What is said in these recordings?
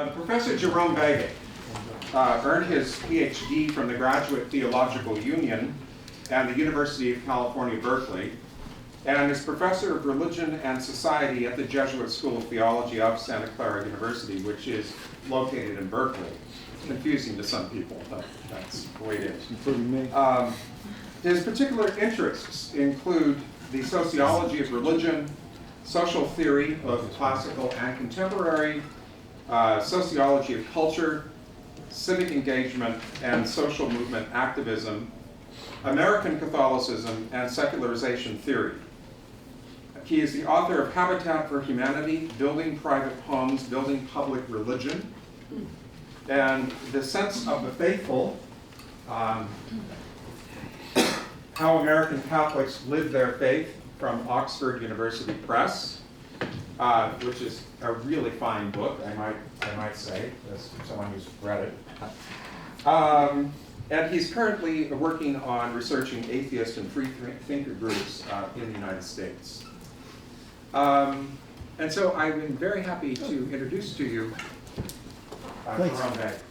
Professor Jerome Baggett earned his PhD from the Graduate Theological Union and the University of California, Berkeley, and is professor of religion and society at the Jesuit School of Theology of Santa Clara University, which is located in Berkeley. It's confusing to some people, but that's the way it is. Including me. His particular interests include the sociology of religion, social theory of classical and contemporary, sociology of culture, civic engagement and social movement activism, American Catholicism, and secularization theory. He is the author of Habitat for Humanity, Building Private Homes, Building Public Religion, and The Sense of the Faithful, How American Catholics Live Their Faith, from Oxford University Press, which is a really fine book, I might say, as someone who's read it. And he's currently working on researching atheist and free thinker groups in the United States. And so I've been very happy to introduce to you Jerome Baggett.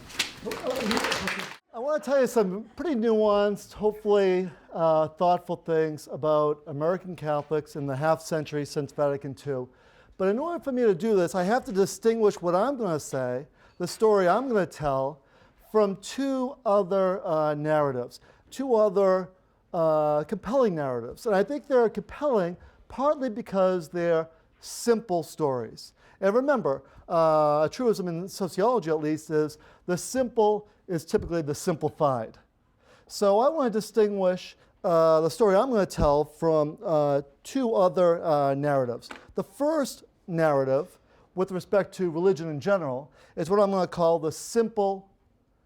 I want to tell you some pretty nuanced, hopefully thoughtful things about American Catholics in the half century since Vatican II. But in order for me to do this, I have to distinguish what I'm going to say, the story I'm going to tell, from two other narratives, two other compelling narratives. And I think they're compelling partly because they're simple stories. And remember, a truism in sociology at least is the simple is typically the simplified. So I want to distinguish the story I'm going to tell from two other narratives. The first narrative, with respect to religion in general, is what I'm going to call the simple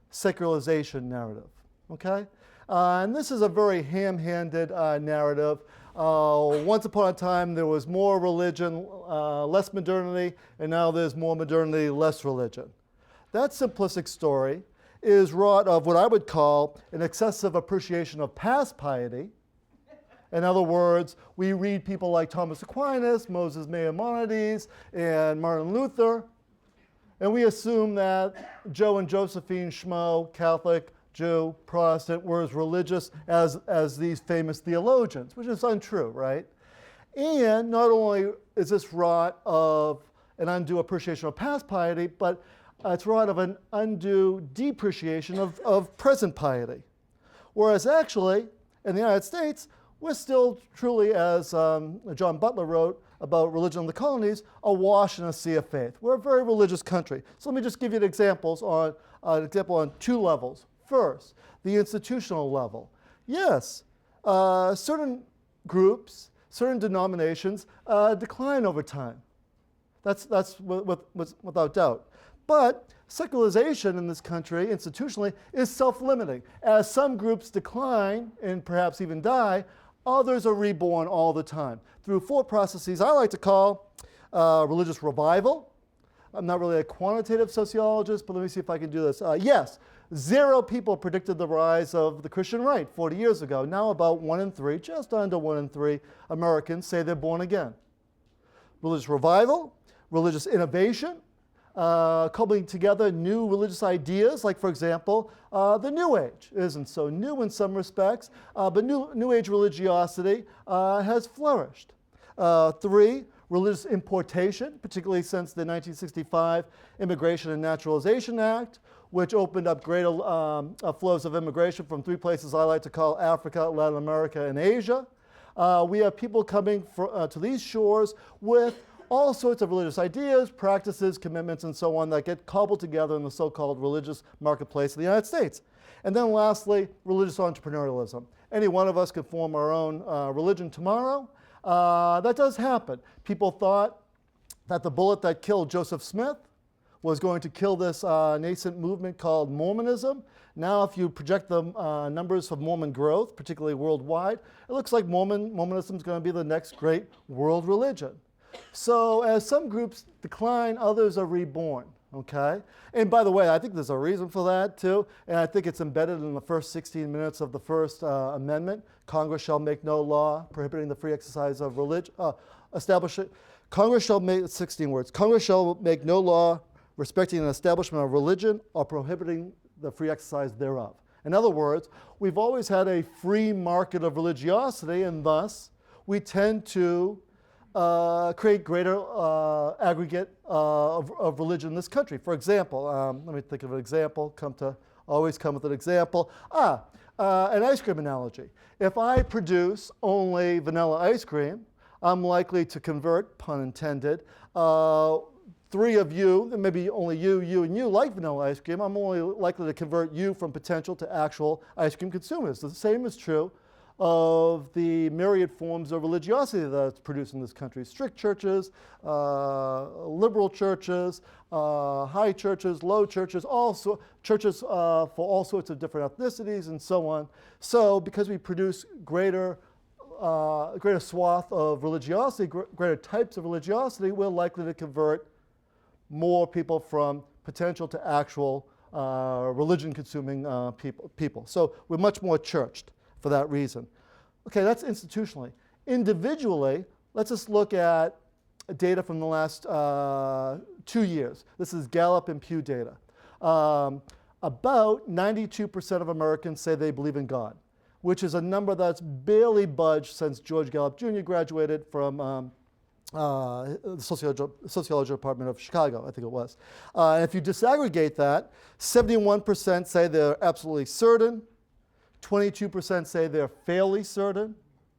secularization narrative, okay? And this is a very ham-handed narrative. Once upon a time, there was more religion, less modernity, and now there's more modernity, less religion. That simplistic story is wrought of what I would call an excessive appreciation of past piety. In other words, we read people like Thomas Aquinas, Moses Maimonides, and Martin Luther, and we assume that Joe and Josephine Schmo, Catholic, Jew, Protestant, were as religious as these famous theologians, which is untrue, right? And not only is this wrought of an undue appreciation of past piety, but it's wrought of an undue depreciation of present piety. Whereas actually, in the United States, we're still truly, as John Butler wrote about religion in the colonies, awash in a sea of faith. We're a very religious country. So let me just give you an example on two levels. First, the institutional level. Yes, certain groups, certain denominations decline over time. That's without doubt. But secularization in this country, institutionally, is self-limiting. As some groups decline and perhaps even die, others are reborn all the time through four processes I like to call religious revival. I'm not really a quantitative sociologist, but let me see if I can do this. Yes, 0 people predicted the rise of the Christian right 40 years ago. Now about 1 in 3, just under 1 in 3 Americans say they're born again. Religious revival, religious innovation, coupling together new religious ideas, like, for example, the New Age isn't so new in some respects, but New Age religiosity has flourished. 3, religious importation, particularly since the 1965 Immigration and Naturalization Act, which opened up greater flows of immigration from 3 places I like to call Africa, Latin America, and Asia. We have people coming to these shores with all sorts of religious ideas, practices, commitments, and so on that get cobbled together in the so-called religious marketplace of the United States. And then lastly, religious entrepreneurialism. Any one of us could form our own religion tomorrow. That does happen. People thought that the bullet that killed Joseph Smith was going to kill this nascent movement called Mormonism. Now, if you project the numbers of Mormon growth, particularly worldwide, it looks like Mormonism is going to be the next great world religion. So as some groups decline, others are reborn, okay? And by the way, I think there's a reason for that too, and I think it's embedded in the first 16 minutes of the First Amendment. Congress shall make no law prohibiting the free exercise of religion, Congress shall make, 16 words, Congress shall make no law respecting an establishment of religion or prohibiting the free exercise thereof. In other words, we've always had a free market of religiosity, and thus we tend to create greater aggregate of religion in this country. For example, let me think of an example, always come with an example. An ice cream analogy. If I produce only vanilla ice cream, I'm likely to convert, pun intended, three of you, and maybe only you, and you like vanilla ice cream. I'm only likely to convert you from potential to actual ice cream consumers. The same is true of the myriad forms of religiosity that's produced in this country. Strict churches, liberal churches, high churches, low churches, churches for all sorts of different ethnicities and so on. So because we produce greater swath of religiosity, greater types of religiosity, we're likely to convert more people from potential to actual religion-consuming people. So we're much more churched for that reason. Okay, that's institutionally. Individually, let's just look at data from the last 2 years. This is Gallup and Pew data. About 92% of Americans say they believe in God, which is a number that's barely budged since George Gallup Jr. graduated from the sociology department of Chicago, I think it was. And if you disaggregate that, 71% say they're absolutely certain, 22% say they're fairly certain,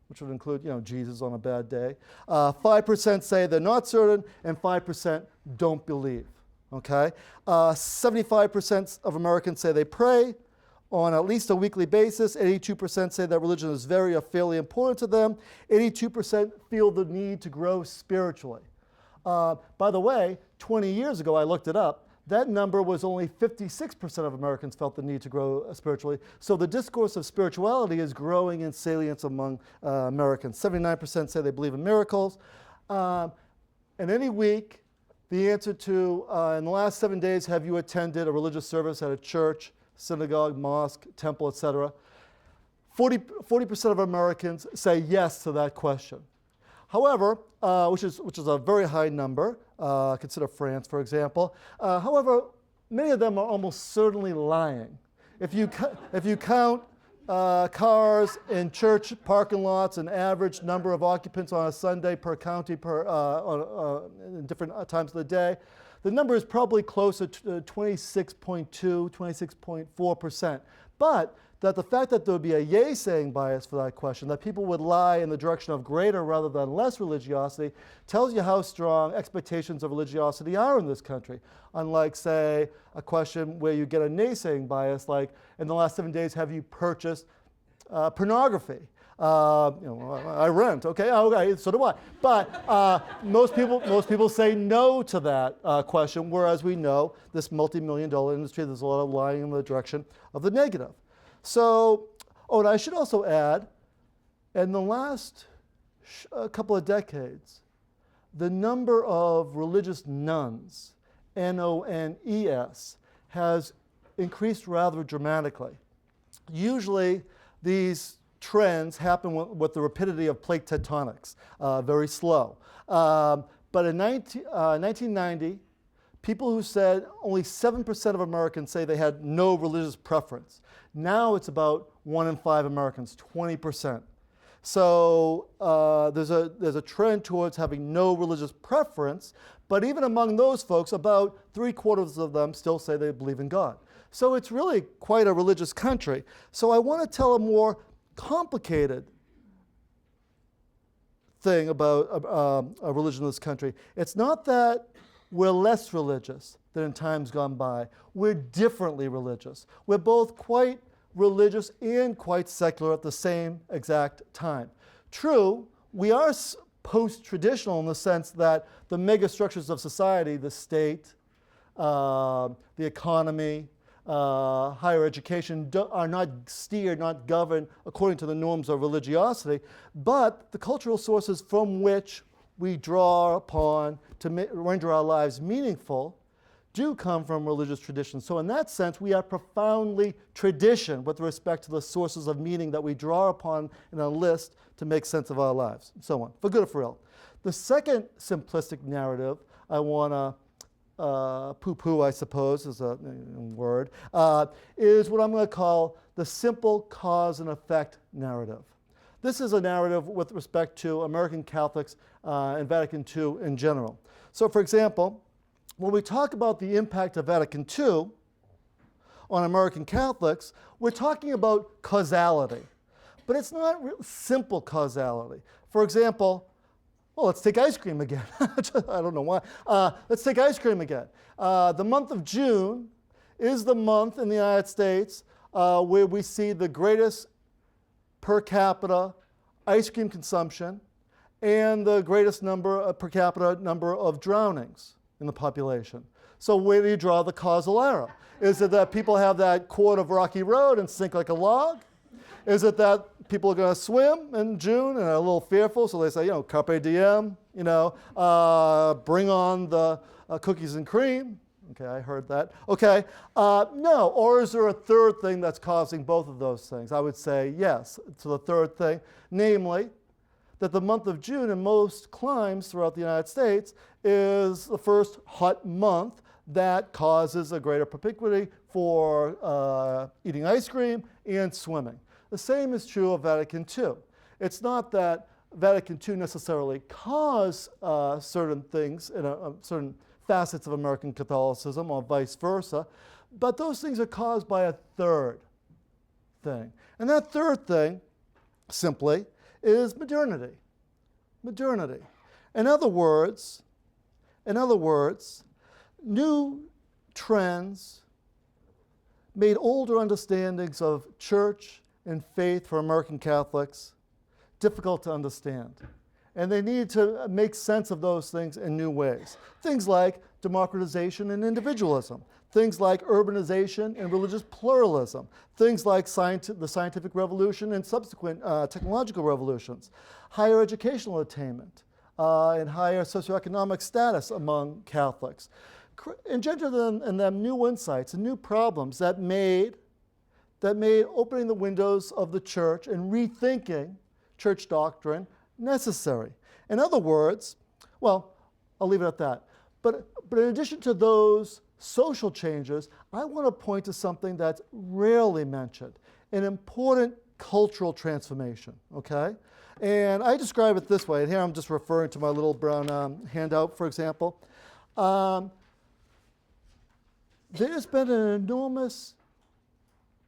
which would include, Jesus on a bad day. 5% say they're not certain, and 5% don't believe. Okay? 75% of Americans say they pray on at least a weekly basis. 82% say that religion is very or fairly important to them. 82% feel the need to grow spiritually. By the way, 20 years ago, I looked it up, that number was only 56% of Americans felt the need to grow spiritually. So the discourse of spirituality is growing in salience among Americans. 79% say they believe in miracles. And any week, the answer to, in the last 7 days, have you attended a religious service at a church, synagogue, mosque, temple, etc.? 40% of Americans say yes to that question. However, which is a very high number, consider France, for example. However, many of them are almost certainly lying. If you count cars in church parking lots, an average number of occupants on a Sunday per county in different times of the day, the number is probably closer to 26.2, 26.4%. But that the fact that there would be a yay-saying bias for that question, that people would lie in the direction of greater rather than less religiosity, tells you how strong expectations of religiosity are in this country. Unlike, say, a question where you get a naysaying bias, like, in the last 7 days, have you purchased pornography? I rent, okay, so do I. But most people say no to that question, whereas we know this multi-million-dollar industry, there's a lot of lying in the direction of the negative. So, and I should also add, in the last couple of decades, the number of religious nuns, N-O-N-E-S, has increased rather dramatically. Usually, these trends happen with the rapidity of plate tectonics, very slow. But in 1990, people who said only 7% of Americans say they had no religious preference. Now it's about 1 in 5 Americans, 20%. So there's a trend towards having no religious preference, but even among those folks, about 3/4 of them still say they believe in God. So it's really quite a religious country. So I want to tell a more complicated thing about a religion in this country. It's not that we're less religious than in times gone by. We're differently religious. We're both quite religious and quite secular at the same exact time. True, we are post-traditional in the sense that the mega structures of society, the state, the economy, higher education are not steered, not governed according to the norms of religiosity, but the cultural sources from which we draw upon to render our lives meaningful do come from religious traditions. So in that sense, we are profoundly tradition with respect to the sources of meaning that we draw upon in a list to make sense of our lives, and so on, for good or for ill. The second simplistic narrative I want to poo-poo, I suppose, is a word, is what I'm going to call the simple cause and effect narrative. This is a narrative with respect to American Catholics and Vatican II in general. So, for example, when we talk about the impact of Vatican II on American Catholics, we're talking about causality. But it's not simple causality. For example, well, let's take ice cream again. I don't know why. Let's take ice cream again. The month of June is the month in the United States where we see the greatest per capita ice cream consumption and the greatest per capita number of drownings in the population. So where do you draw the causal error? Is it that people have that quart of Rocky Road and sink like a log? Is it that people are going to swim in June and are a little fearful, so they say, carpe diem, bring on the cookies and cream? Okay, I heard that. Okay, no. Or is there a third thing that's causing both of those things? I would say yes to the third thing, namely that the month of June in most climes throughout the United States is the first hot month that causes a greater propensity for eating ice cream and swimming. The same is true of Vatican II. It's not that Vatican II necessarily caused certain things in certain facets of American Catholicism or vice versa, but those things are caused by a third thing. And that third thing, simply, is modernity. Modernity. In other words, new trends made older understandings of church and faith for American Catholics difficult to understand. And they need to make sense of those things in new ways. Things like democratization and individualism. Things like urbanization and religious pluralism. Things like the scientific revolution and subsequent technological revolutions. Higher educational attainment and higher socioeconomic status among Catholics. Engendered in them new insights and new problems that made opening the windows of the church and rethinking church doctrine necessary. In other words, well, I'll leave it at that. But in addition to those social changes, I want to point to something that's rarely mentioned, an important cultural transformation, okay? And I describe it this way, and here I'm just referring to my little brown handout, for example. There's been an enormous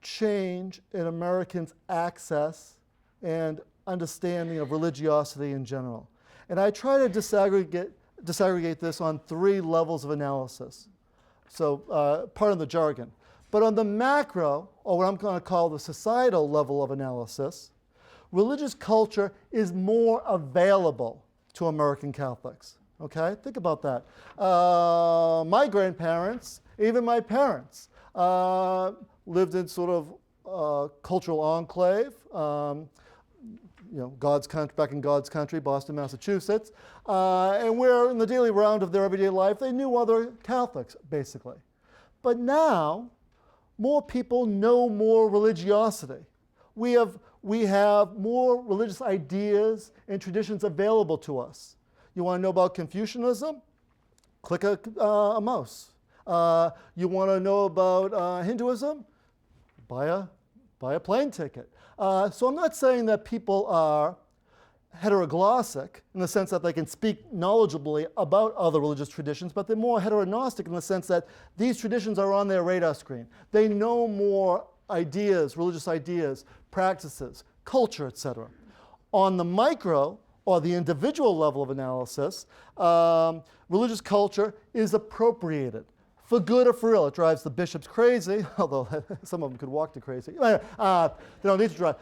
change in Americans' access and understanding of religiosity in general. And I try to disaggregate this on three levels of analysis. So, pardon the jargon. But on the macro, or what I'm going to call the societal level of analysis, religious culture is more available to American Catholics. Okay? Think about that. My grandparents, even my parents, lived in sort of cultural enclave, God's country, back in God's country, Boston, Massachusetts, and where in the daily round of their everyday life, they knew other Catholics, basically. But now, more people know more religiosity. We have more religious ideas and traditions available to us. You want to know about Confucianism? Click a mouse. You want to know about Hinduism? Buy a plane ticket. So I'm not saying that people are heteroglossic in the sense that they can speak knowledgeably about other religious traditions, but they're more heteronostic in the sense that these traditions are on their radar screen. They know more ideas, religious ideas, practices, culture, etc. On the micro, or the individual level of analysis, religious culture is appropriated. For good or for ill. It drives the bishops crazy, although some of them could walk to crazy. They don't need to drive.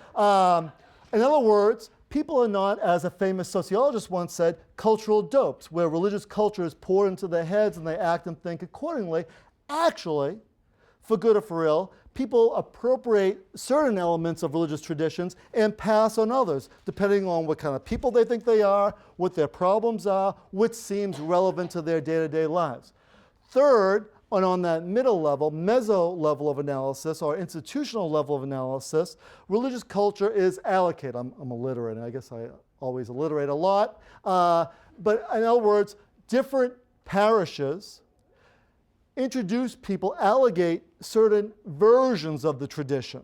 In other words, people are not, as a famous sociologist once said, cultural dopes, where religious culture is poured into their heads and they act and think accordingly. Actually, for good or for ill, people appropriate certain elements of religious traditions and pass on others, depending on what kind of people they think they are, what their problems are, what seems relevant to their day-to-day lives. Third, and on that middle level, meso level of analysis, or institutional level of analysis, religious culture is allocated. I'm illiterate, and I guess I always alliterate a lot. But in other words, different parishes introduce people, allegate certain versions of the tradition,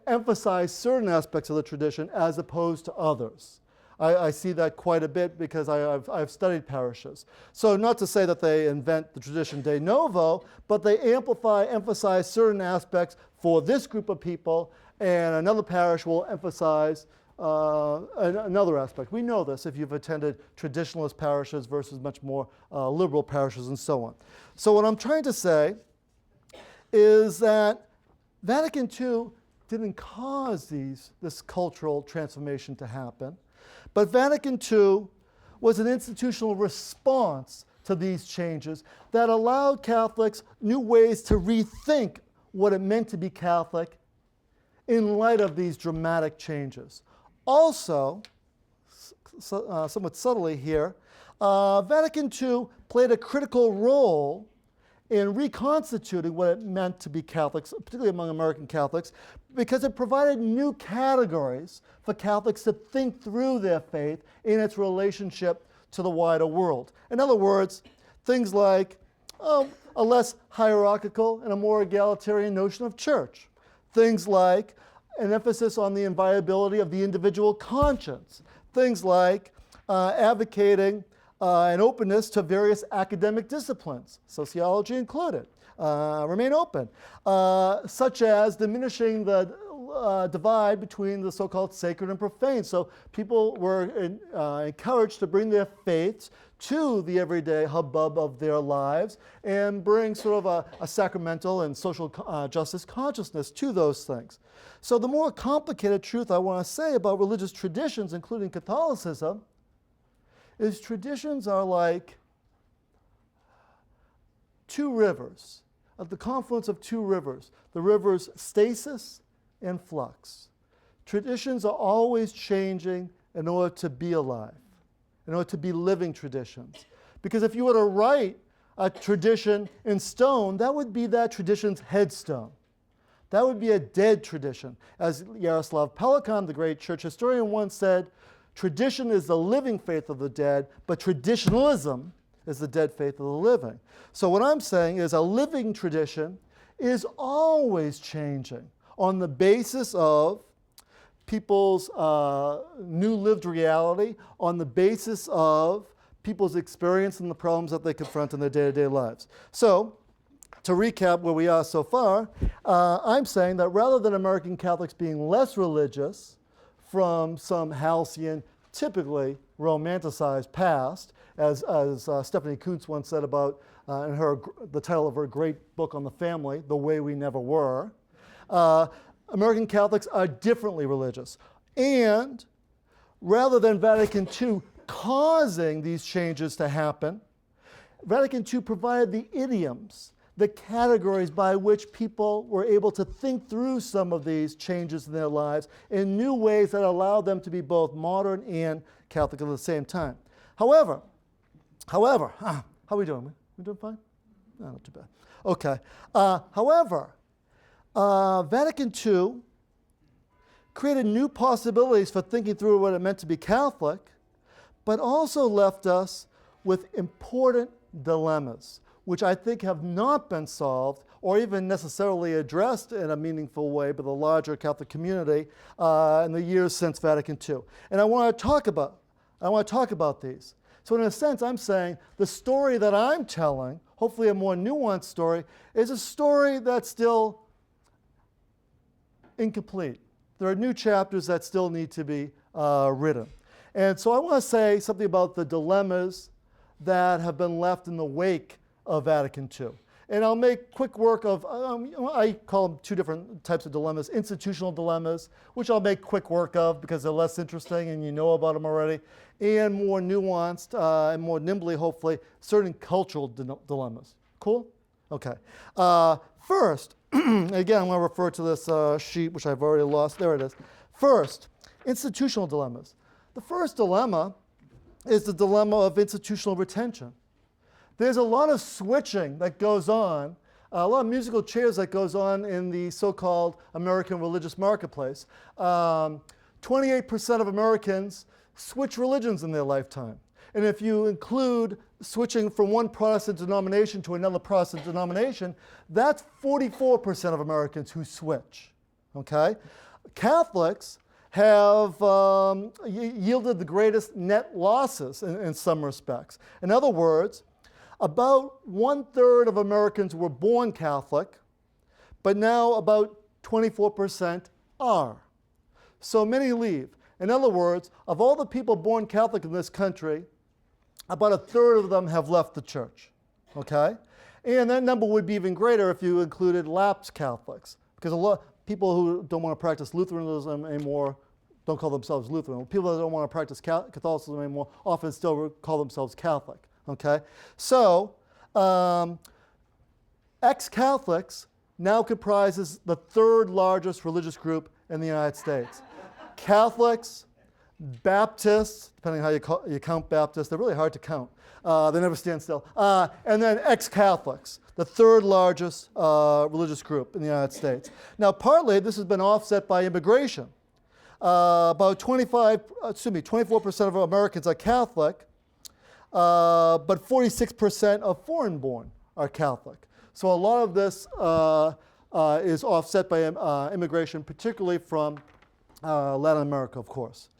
emphasize certain aspects of the tradition as opposed to others. I see that quite a bit because I've studied parishes. So not to say that they invent the tradition de novo, but they emphasize certain aspects for this group of people, and another parish will emphasize another aspect. We know this if you've attended traditionalist parishes versus much more liberal parishes and so on. So what I'm trying to say is that Vatican II didn't cause this cultural transformation to happen, but Vatican II was an institutional response to these changes that allowed Catholics new ways to rethink what it meant to be Catholic in light of these dramatic changes. Also, somewhat subtly here, Vatican II played a critical role in reconstituting what it meant to be Catholics, particularly among American Catholics, because it provided new categories for Catholics to think through their faith in its relationship to the wider world. In other words, things like a less hierarchical and a more egalitarian notion of church. Things like an emphasis on the inviolability of the individual conscience. Things like advocating an openness to various academic disciplines, sociology included, remain open, such as diminishing the divide between the so-called sacred and profane. So people were encouraged to bring their faiths to the everyday hubbub of their lives and bring sort of a sacramental and social justice consciousness to those things. So the more complicated truth I want to say about religious traditions, including Catholicism, is traditions are like two rivers, at the confluence of two rivers, the rivers stasis and flux. Traditions are always changing in order to be alive, in order to be living traditions. Because if you were to write a tradition in stone, that would be that tradition's headstone. That would be a dead tradition. As Yaroslav Pelikan, the great church historian, once said, tradition is the living faith of the dead, but traditionalism is the dead faith of the living. So what I'm saying is a living tradition is always changing on the basis of people's new lived reality, on the basis of people's experience and the problems that they confront in their day-to-day lives. So, to recap where we are so far, I'm saying that rather than American Catholics being less religious from some halcyon, typically romanticized past, as Stephanie Kuntz once said about in the title of her great book on the family, The Way We Never Were, American Catholics are differently religious. And rather than Vatican II causing these changes to happen, Vatican II provided the idioms, the categories by which people were able to think through some of these changes in their lives in new ways that allowed them to be both modern and Catholic at the same time. However, how are we doing? We doing fine? No, not too bad. Okay. However, Vatican II created new possibilities for thinking through what it meant to be Catholic, but also left us with important dilemmas, which I think have not been solved or even necessarily addressed in a meaningful way by the larger Catholic community in the years since Vatican II. And I want to talk about these. So in a sense, I'm saying the story that I'm telling, hopefully a more nuanced story, is a story that's still incomplete. There are new chapters that still need to be written. And so I want to say something about the dilemmas that have been left in the wake of Vatican II. And I'll make quick work of, I call them two different types of dilemmas: institutional dilemmas, which I'll make quick work of because they're less interesting and you know about them already, and more nuanced and more nimbly, hopefully, certain cultural dilemmas. Cool? Okay. First, again, I'm going to refer to this sheet, which I've already lost. There it is. First, institutional dilemmas. The first dilemma is the dilemma of institutional retention. There's a lot of switching that goes on, a lot of musical chairs that goes on in the so-called American religious marketplace. 28% of Americans switch religions in their lifetime. And if you include switching from one Protestant denomination to another Protestant denomination, that's 44% of Americans who switch, okay? Catholics have yielded the greatest net losses in some respects. In other words, about 1/3 of Americans were born Catholic, but now about 24% are. So many leave. In other words, of all the people born Catholic in this country, about 1/3 of them have left the church, okay? And that number would be even greater if you included lapsed Catholics, because a lot of people who don't want to practice Lutheranism anymore don't call themselves Lutheran. People that don't want to practice Catholicism anymore often still call themselves Catholic, okay? So, ex-Catholics now comprises the 3rd largest religious group in the United States. Catholics, Baptists, depending on how you count Baptists, they're really hard to count. They never stand still. And then ex-Catholics, the 3rd largest religious group in the United States. Now, partly this has been offset by immigration. About 24% of Americans are Catholic, but 46% of foreign-born are Catholic. So a lot of this is offset by immigration, particularly from Latin America, of course.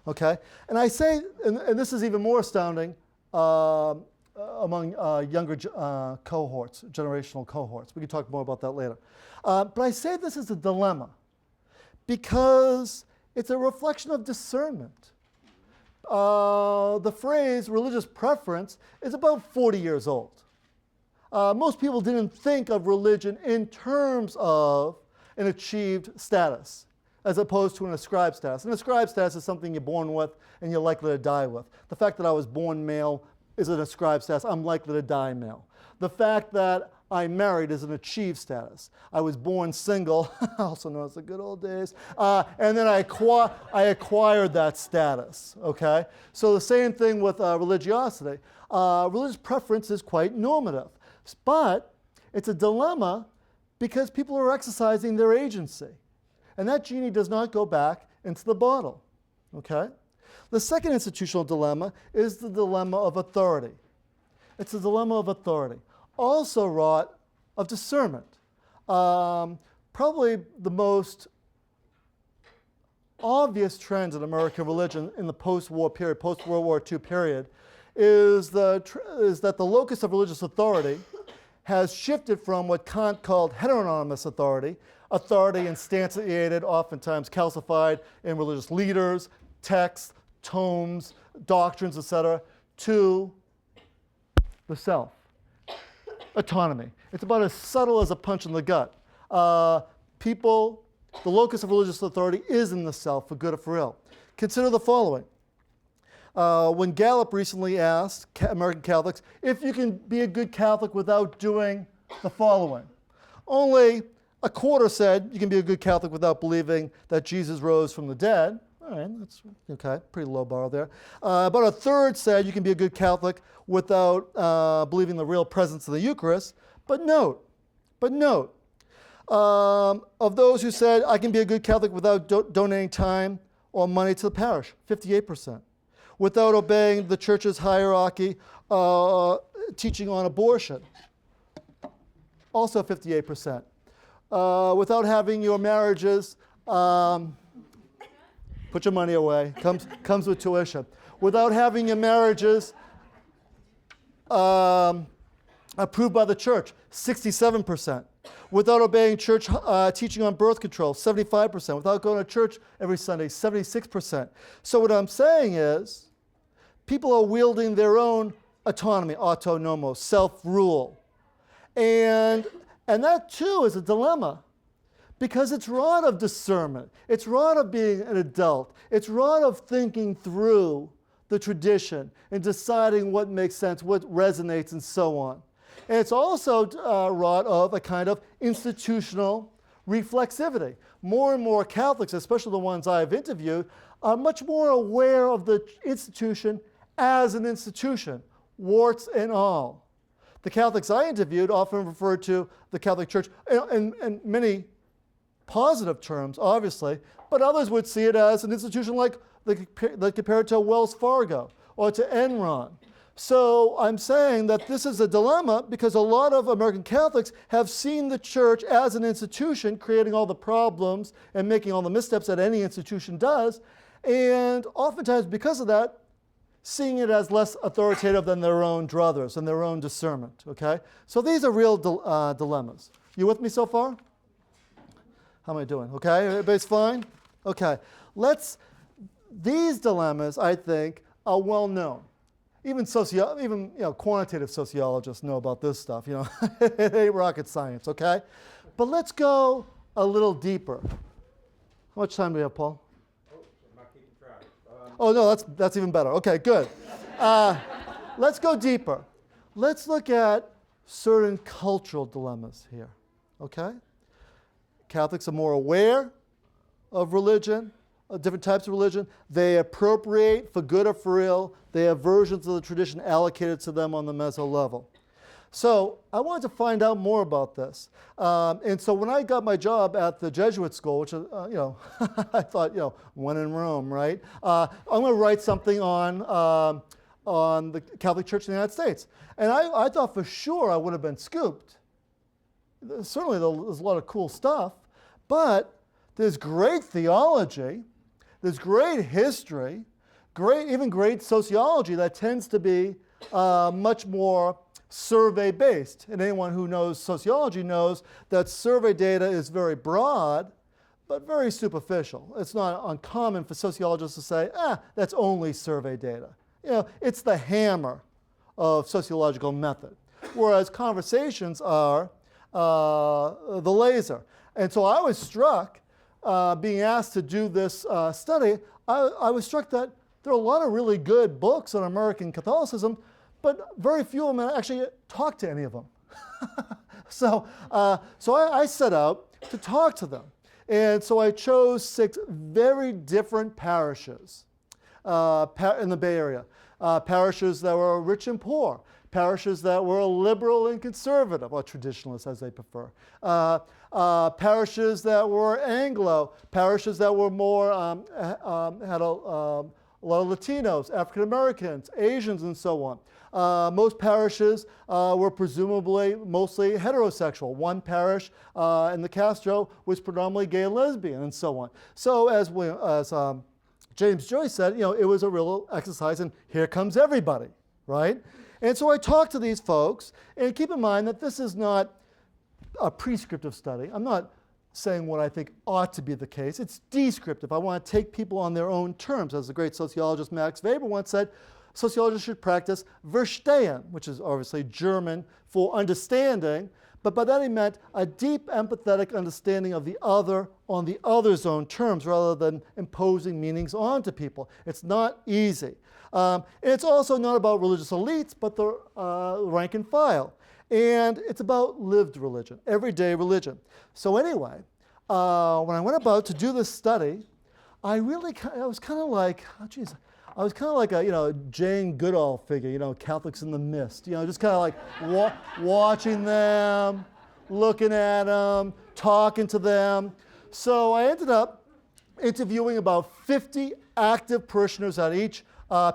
Okay, and I say, and this is even more astounding among younger cohorts, generational cohorts. We can talk more about that later. But I say this is a dilemma because it's a reflection of discernment. The phrase religious preference is about 40 years old. Most people didn't think of religion in terms of an achieved status, as opposed to an ascribed status. An ascribed status is something you're born with and you're likely to die with. The fact that I was born male is an ascribed status. I'm likely to die male. The fact that I'm married is an achieved status. I was born single, also known as the good old days, and then I acquired that status, okay? So the same thing with religiosity. Religious preference is quite normative, but it's a dilemma because people are exercising their agency. And that genie does not go back into the bottle, okay? The second institutional dilemma is the dilemma of authority. It's the dilemma of authority, also wrought of discernment. Probably the most obvious trend in American religion in the post-war period, post-World War II period, is that the locus of religious authority has shifted from what Kant called heteronomous authority instantiated, oftentimes calcified in religious leaders, texts, tomes, doctrines, etc., to the self. Autonomy. It's about as subtle as a punch in the gut. The locus of religious authority is in the self, for good or for ill. Consider the following. When Gallup recently asked American Catholics if you can be a good Catholic without doing the following, only a quarter said you can be a good Catholic without believing that Jesus rose from the dead. All right, that's okay, pretty low bar there. About a third said you can be a good Catholic without believing the real presence of the Eucharist. But note, of those who said I can be a good Catholic without donating time or money to the parish, 58%. Without obeying the church's hierarchy, teaching on abortion, also 58%. Without having your marriages, put your money away, comes with tuition. Without having your marriages approved by the church, 67%. Without obeying church teaching on birth control, 75%. Without going to church every Sunday, 76%. So what I'm saying is, people are wielding their own autonomy, autonomos, self-rule. And that too is a dilemma because it's wrought of discernment. It's wrought of being an adult. It's wrought of thinking through the tradition and deciding what makes sense, what resonates, and so on. And it's also wrought of a kind of institutional reflexivity. More and more Catholics, especially the ones I've interviewed, are much more aware of the institution as an institution, warts and all. The Catholics I interviewed often referred to the Catholic Church in many positive terms, obviously, but others would see it as an institution like they compare it to Wells Fargo or to Enron. So I'm saying that this is a dilemma because a lot of American Catholics have seen the church as an institution creating all the problems and making all the missteps that any institution does, and oftentimes because of that, seeing it as less authoritative than their own druthers and their own discernment, okay? So these are real dilemmas. You with me so far? How am I doing? Okay, everybody's fine? Okay, these dilemmas, I think, are well known. Even quantitative sociologists know about this stuff, it ain't rocket science, okay? But let's go a little deeper. How much time do we have, Paul? I'm not keeping track. Oh, no, that's even better. Okay, good. Let's go deeper. Let's look at certain cultural dilemmas here, okay? Catholics are more aware of religion, of different types of religion. They appropriate, for good or for ill. They have versions of the tradition allocated to them on the meso level. So I wanted to find out more about this. And so when I got my job at the Jesuit school, which is, I thought, when in Rome, right? I'm going to write something on the Catholic Church in the United States. And I thought for sure I would have been scooped. Certainly there's a lot of cool stuff, but there's great theology, there's great history, even great sociology that tends to be much more survey-based. And anyone who knows sociology knows that survey data is very broad, but very superficial. It's not uncommon for sociologists to say, that's only survey data. It's the hammer of sociological method, whereas conversations are the laser. And so I was struck, being asked to do this study, I was struck that there are a lot of really good books on American Catholicism, but very few of them actually talk to any of them. So I set out to talk to them. And so I chose 6 very different parishes in the Bay Area. Parishes that were rich and poor, parishes that were liberal and conservative, or traditionalist as they prefer, parishes that were Anglo, parishes that were more, had a lot of Latinos, African Americans, Asians, and so on. Most parishes were presumably mostly heterosexual. One parish in the Castro was predominantly gay and lesbian, and so on. So as James Joyce said, it was a real exercise, and here comes everybody, right? And so I talked to these folks, and keep in mind that this is not a prescriptive study. I'm not saying what I think ought to be the case. It's descriptive. I want to take people on their own terms. As the great sociologist Max Weber once said, sociologists should practice Verstehen, which is obviously German for understanding, but by that he meant a deep empathetic understanding of the other on the other's own terms rather than imposing meanings onto people. It's not easy. And it's also not about religious elites, but the rank and file. And it's about lived religion, everyday religion. So anyway, when I went about to do this study, I was kind of like, I was kind of like a Jane Goodall figure, Catholics in the Mist, just kind of like watching them, looking at them, talking to them. So I ended up interviewing about 50 active parishioners at each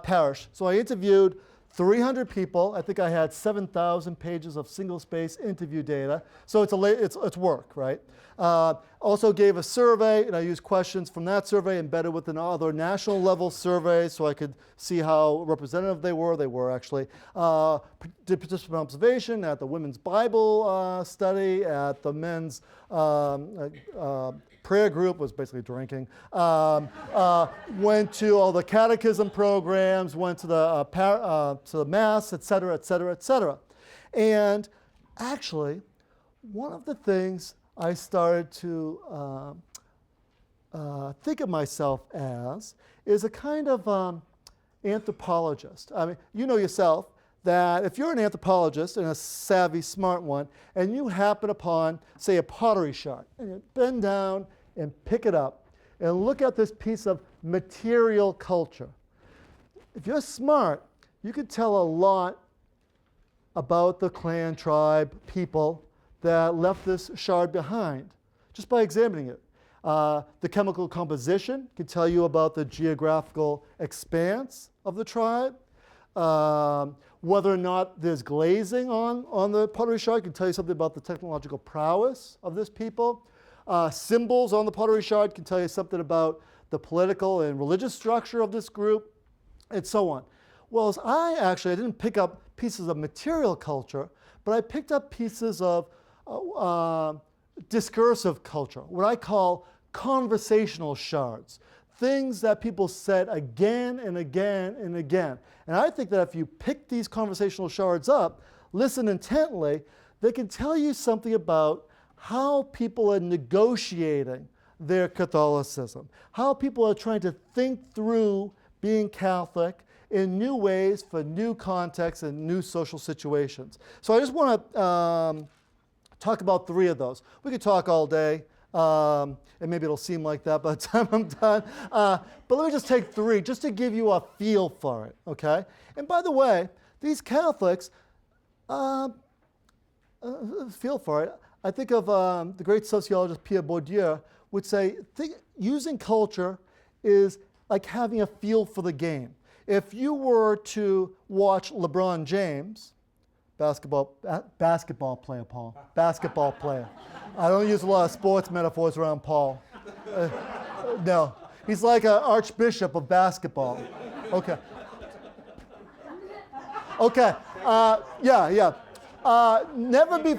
parish. So I interviewed 300 people. I think I had 7,000 pages of single-space interview data. So it's work, right? Also gave a survey, and I used questions from that survey embedded with another national level survey so I could see how representative they were. They were actually. Did participant observation at the women's Bible study, at the men's prayer group, was basically drinking. Went to all the catechism programs, went to the Mass, et cetera, et cetera, et cetera. And actually, one of the things I started to think of myself as is a kind of anthropologist. I mean, you know yourself that if you're an anthropologist and a savvy, smart one, and you happen upon, say, a pottery shard, and you bend down and pick it up and look at this piece of material culture, if you're smart, you can tell a lot about the clan, tribe, people that left this shard behind just by examining it. The chemical composition can tell you about the geographical expanse of the tribe. Whether or not there's glazing on the pottery shard can tell you something about the technological prowess of this people. Symbols on the pottery shard can tell you something about the political and religious structure of this group, and so on. Well, I didn't pick up pieces of material culture, but I picked up pieces of discursive culture, what I call conversational shards, things that people said again and again and again. And I think that if you pick these conversational shards up, listen intently, they can tell you something about how people are negotiating their Catholicism, how people are trying to think through being Catholic in new ways for new contexts and new social situations. So I just want to talk about 3 of those. We could talk all day, and maybe it'll seem like that by the time I'm done. But let me just take 3 just to give you a feel for it, okay? And by the way, these Catholics, feel for it, I think of the great sociologist Pierre Bourdieu would say, using culture is like having a feel for the game. If you were to watch LeBron James, basketball player, Paul, basketball player. I don't use a lot of sports metaphors around Paul. No, he's like an archbishop of basketball. Okay. Okay, yeah. Never be.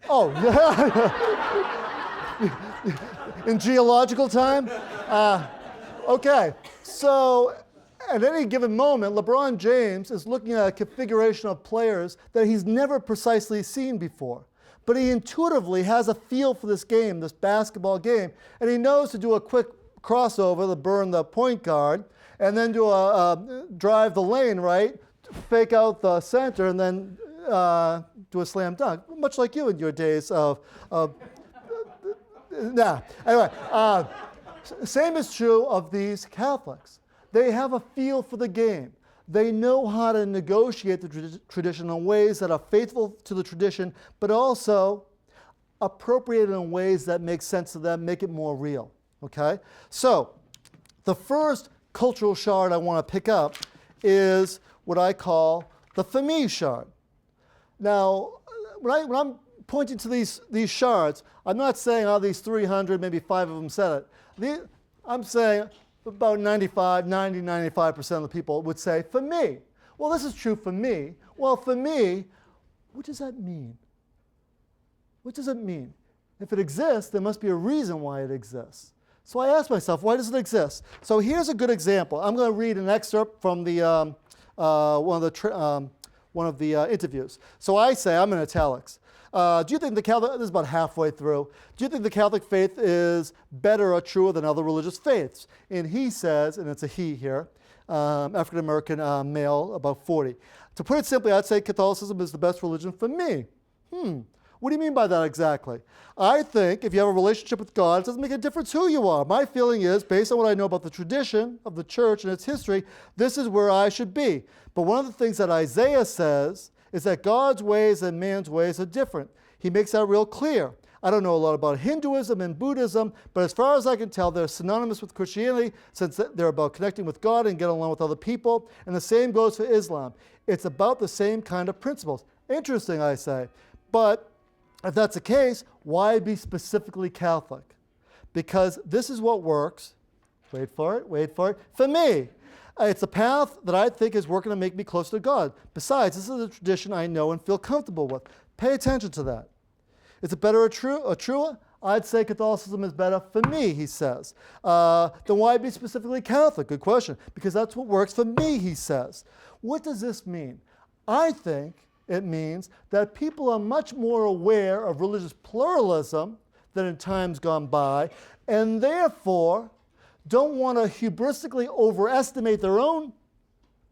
Oh, in geological time? Okay, so at any given moment, LeBron James is looking at a configuration of players that he's never precisely seen before. But he intuitively has a feel for this game, this basketball game, and he knows to do a quick crossover to burn the point guard, and then do drive the lane, right? Fake out the center, and then do a slam dunk, much like you in your days of Anyway, same is true of these Catholics. They have a feel for the game. They know how to negotiate the tradition in ways that are faithful to the tradition, but also appropriate in ways that make sense to them, make it more real, okay? So, the first cultural shard I want to pick up is what I call the famille shard. Now, when I'm pointing to these shards, I'm not saying, oh, these 300, maybe 5 of them said it. I'm saying about 95% of the people would say, for me. Well, this is true for me. Well, for me, what does that mean? What does it mean? If it exists, there must be a reason why it exists. So I asked myself, why does it exist? So here's a good example. I'm going to read an excerpt from the one of the interviews. So I say, I'm in italics. Do you think the Catholic, this is about halfway through, do you think the Catholic faith is better or truer than other religious faiths? And he says, and it's a he here, African-American male, about 40. To put it simply, I'd say Catholicism is the best religion for me. What do you mean by that exactly? I think if you have a relationship with God, it doesn't make a difference who you are. My feeling is, based on what I know about the tradition of the church and its history, this is where I should be. But one of the things that Isaiah says is that God's ways and man's ways are different. He makes that real clear. I don't know a lot about Hinduism and Buddhism, but as far as I can tell, they're synonymous with Christianity since they're about connecting with God and getting along with other people. And the same goes for Islam. It's about the same kind of principles. Interesting, I say. But if that's the case, why be specifically Catholic? Because this is what works. Wait for it, for me. It's a path that I think is working to make me closer to God. Besides, this is a tradition I know and feel comfortable with. Pay attention to that. Is it better or truer? I'd say Catholicism is better for me, he says. Then why be specifically Catholic? Good question. Because that's what works for me, he says. What does this mean? I think it means that people are much more aware of religious pluralism than in times gone by, and therefore don't want to hubristically overestimate their own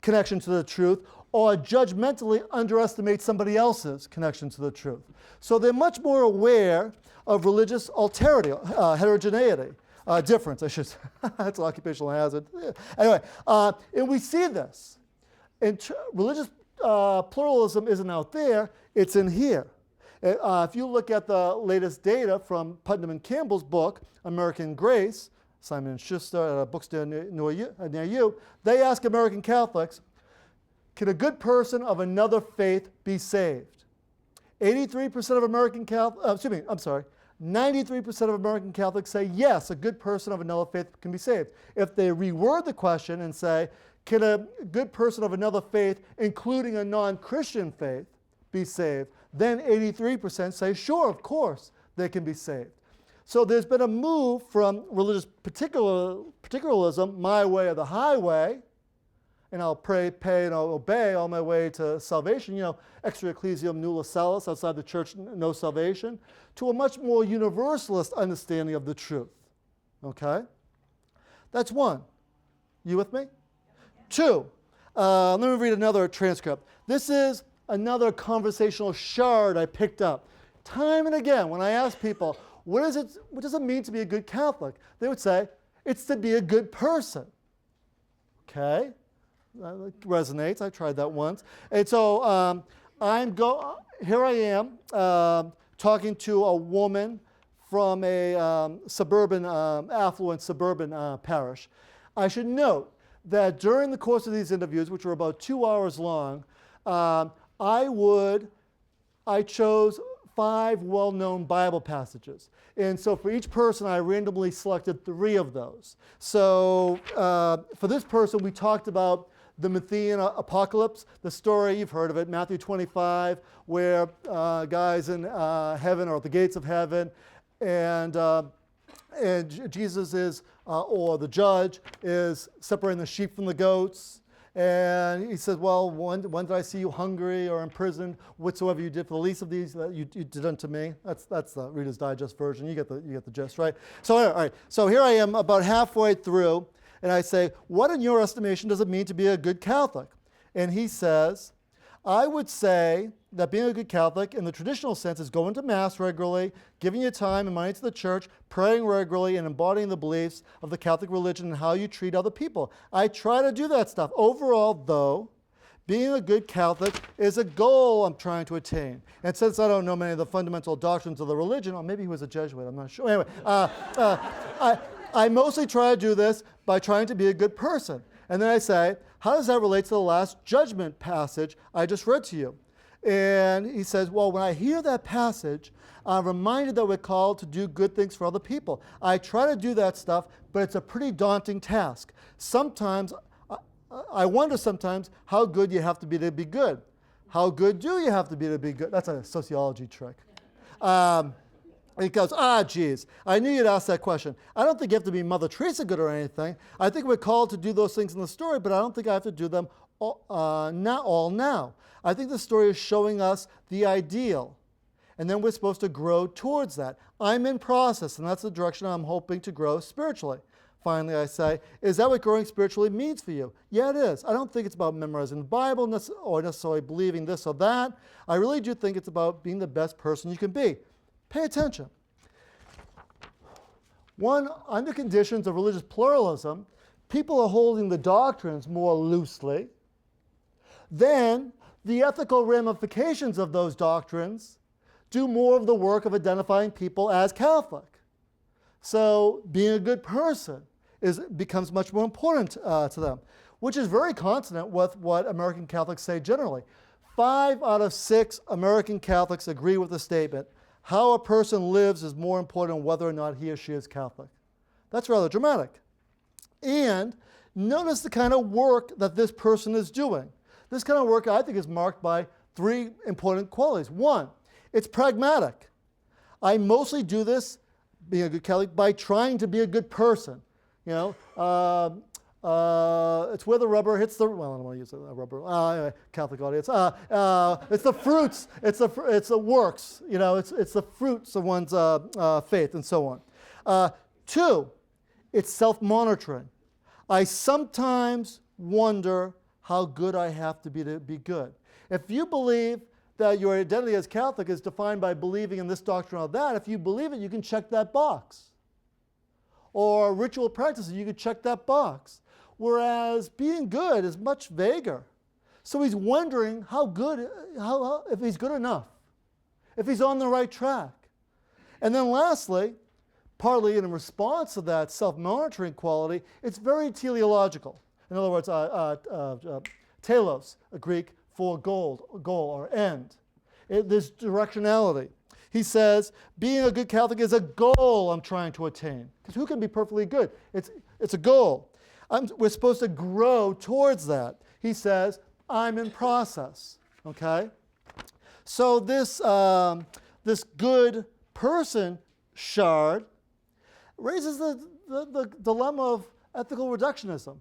connection to the truth or judgmentally underestimate somebody else's connection to the truth. So they're much more aware of religious alterity, heterogeneity, difference, I should say. That's an occupational hazard. Anyway, and we see this. Religious pluralism isn't out there, it's in here. If you look at the latest data from Putnam and Campbell's book, American Grace, Simon & Schuster at a bookstore near you, they ask American Catholics, can a good person of another faith be saved? 83% of American Catholics, 93% of American Catholics say yes, a good person of another faith can be saved. If they reword the question and say, can a good person of another faith, including a non-Christian faith, be saved? Then 83% say, sure, of course, they can be saved. So there's been a move from religious particularism, my way or the highway, and I'll pray, pay, and I'll obey all my way to salvation, extra ecclesiam nulla salus, outside the church, no salvation, to a much more universalist understanding of the truth. Okay? That's one. You with me? Two, let me read another transcript. This is another conversational shard I picked up. Time and again, when I ask people, what does it mean to be a good Catholic? They would say, it's to be a good person. Okay? That resonates. I tried that once. And so here I am talking to a woman from a affluent suburban parish. I should note that during the course of these interviews, which were about 2 hours long, I chose 5 well-known Bible passages. And so for each person, I randomly selected 3 of those. So for this person, we talked about the Matthean apocalypse, the story, you've heard of it, Matthew 25, where guys in heaven are at the gates of heaven, and Jesus is, or the judge, is separating the sheep from the goats. And he says, well, when did I see you hungry or in prison? Whatsoever you did for the least of these, that you did unto me. That's the Reader's Digest version. You get the gist, right? So, all right. So here I am about halfway through, and I say, what in your estimation does it mean to be a good Catholic? And he says, I would say that being a good Catholic in the traditional sense is going to Mass regularly, giving your time and money to the church, praying regularly, and embodying the beliefs of the Catholic religion and how you treat other people. I try to do that stuff. Overall, though, being a good Catholic is a goal I'm trying to attain. And since I don't know many of the fundamental doctrines of the religion, or maybe he was a Jesuit, I'm not sure. Anyway, I mostly try to do this by trying to be a good person. And then I say, how does that relate to the last judgment passage I just read to you? And he says, well, when I hear that passage, I'm reminded that we're called to do good things for other people. I try to do that stuff, but it's a pretty daunting task. Sometimes, I wonder sometimes how good you have to be good. How good do you have to be good? That's a sociology trick. He goes, geez, I knew you'd ask that question. I don't think you have to be Mother Teresa good or anything. I think we're called to do those things in the story, but I don't think I have to do them not all now. I think the story is showing us the ideal, and then we're supposed to grow towards that. I'm in process, and that's the direction I'm hoping to grow spiritually. Finally, I say, is that what growing spiritually means for you? Yeah, it is. I don't think it's about memorizing the Bible or necessarily believing this or that. I really do think it's about being the best person you can be. Pay attention. One, under conditions of religious pluralism, people are holding the doctrines more loosely. Then, the ethical ramifications of those doctrines do more of the work of identifying people as Catholic. So, being a good person becomes much more important to them, which is very consonant with what American Catholics say generally. 5 out of 6 American Catholics agree with the statement, how a person lives is more important than whether or not he or she is Catholic. That's rather dramatic. And notice the kind of work that this person is doing. This kind of work, I think, is marked by 3 important qualities. 1, it's pragmatic. I mostly do this, being a good Catholic, by trying to be a good person. It's where the rubber hits the, well, I don't want to use a rubber, anyway, Catholic audience. It's the fruits, it's the works, it's the fruits of one's faith and so on. 2, it's self-monitoring. I sometimes wonder how good I have to be good. If you believe that your identity as Catholic is defined by believing in this doctrine or that, if you believe it, you can check that box. Or ritual practices, you can check that box. Whereas being good is much vaguer. So he's wondering if he's good enough, if he's on the right track. And then lastly, partly in response to that self-monitoring quality, it's very teleological. In other words, Telos, a Greek for goal or end. There's directionality. He says, being a good Catholic is a goal I'm trying to attain. Because who can be perfectly good? It's a goal. We're supposed to grow towards that. He says, I'm in process. Okay? So this good person shard raises the dilemma of ethical reductionism.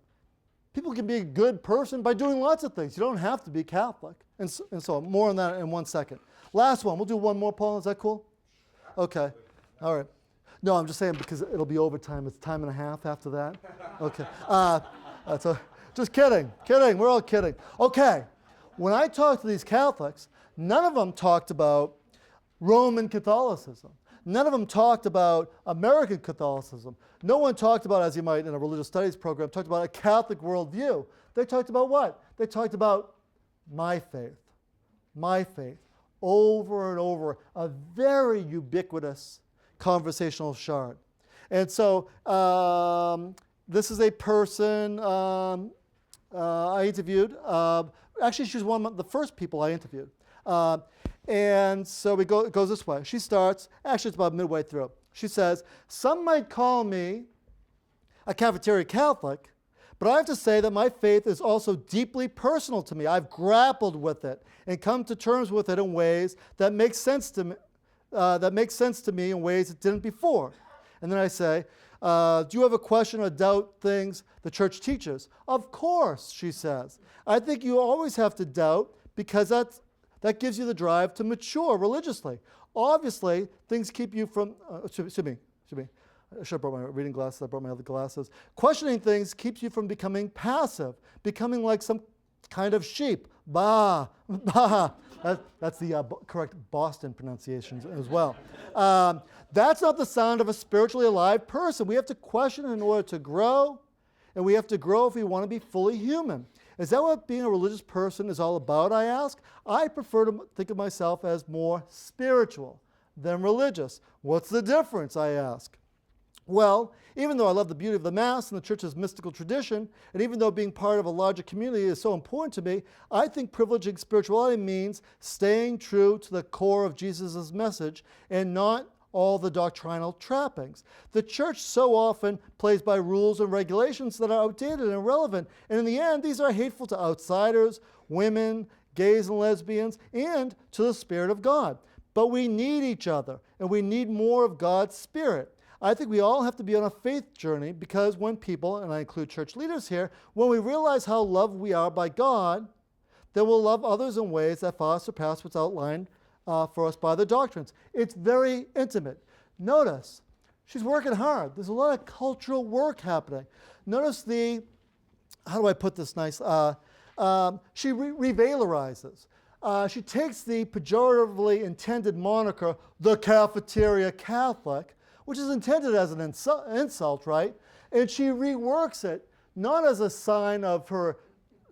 People can be a good person by doing lots of things. You don't have to be Catholic. And so on. More on that in 1 second. Last one. We'll do one more, Paul. Is that cool? Okay. All right. No, I'm just saying because it'll be overtime. It's time and a half after that. Okay. Just kidding. Kidding. We're all kidding. Okay. When I talked to these Catholics, none of them talked about Roman Catholicism. None of them talked about American Catholicism. No one talked about, as you might in a religious studies program, talked about a Catholic worldview. They talked about what? They talked about my faith, over and over, a very ubiquitous conversational shard. And so this is a person I interviewed. Actually, she was one of the first people I interviewed. And so it goes this way. She starts, actually it's about midway through. She says, some might call me a cafeteria Catholic, but I have to say that my faith is also deeply personal to me. I've grappled with it and come to terms with it in ways that make sense to me, in ways it didn't before. And then I say, do you have a question or doubt things the church teaches? Of course, she says. I think you always have to doubt because that gives you the drive to mature religiously. Obviously, things keep you from, excuse me. I should have brought my reading glasses. I brought my other glasses. Questioning things keeps you from becoming passive, becoming like some kind of sheep. Bah, bah. That's the correct Boston pronunciations as well. That's not the sound of a spiritually alive person. We have to question in order to grow, and we have to grow if we want to be fully human. Is that what being a religious person is all about, I ask? I prefer to think of myself as more spiritual than religious. What's the difference, I ask? Well, even though I love the beauty of the Mass and the Church's mystical tradition, and even though being part of a larger community is so important to me, I think privileging spirituality means staying true to the core of Jesus' message and not all the doctrinal trappings. The Church so often plays by rules and regulations that are outdated and irrelevant, and in the end, these are hateful to outsiders, women, gays and lesbians, and to the Spirit of God. But we need each other, and we need more of God's Spirit. I think we all have to be on a faith journey because when people, and I include church leaders here, when we realize how loved we are by God, then we'll love others in ways that far surpass what's outlined for us by the doctrines. It's very intimate. Notice, she's working hard. There's a lot of cultural work happening. Notice how do I put this nice? She revalorizes. She takes the pejoratively intended moniker, the cafeteria Catholic, which is intended as an insult, right? And she reworks it, not as a sign of her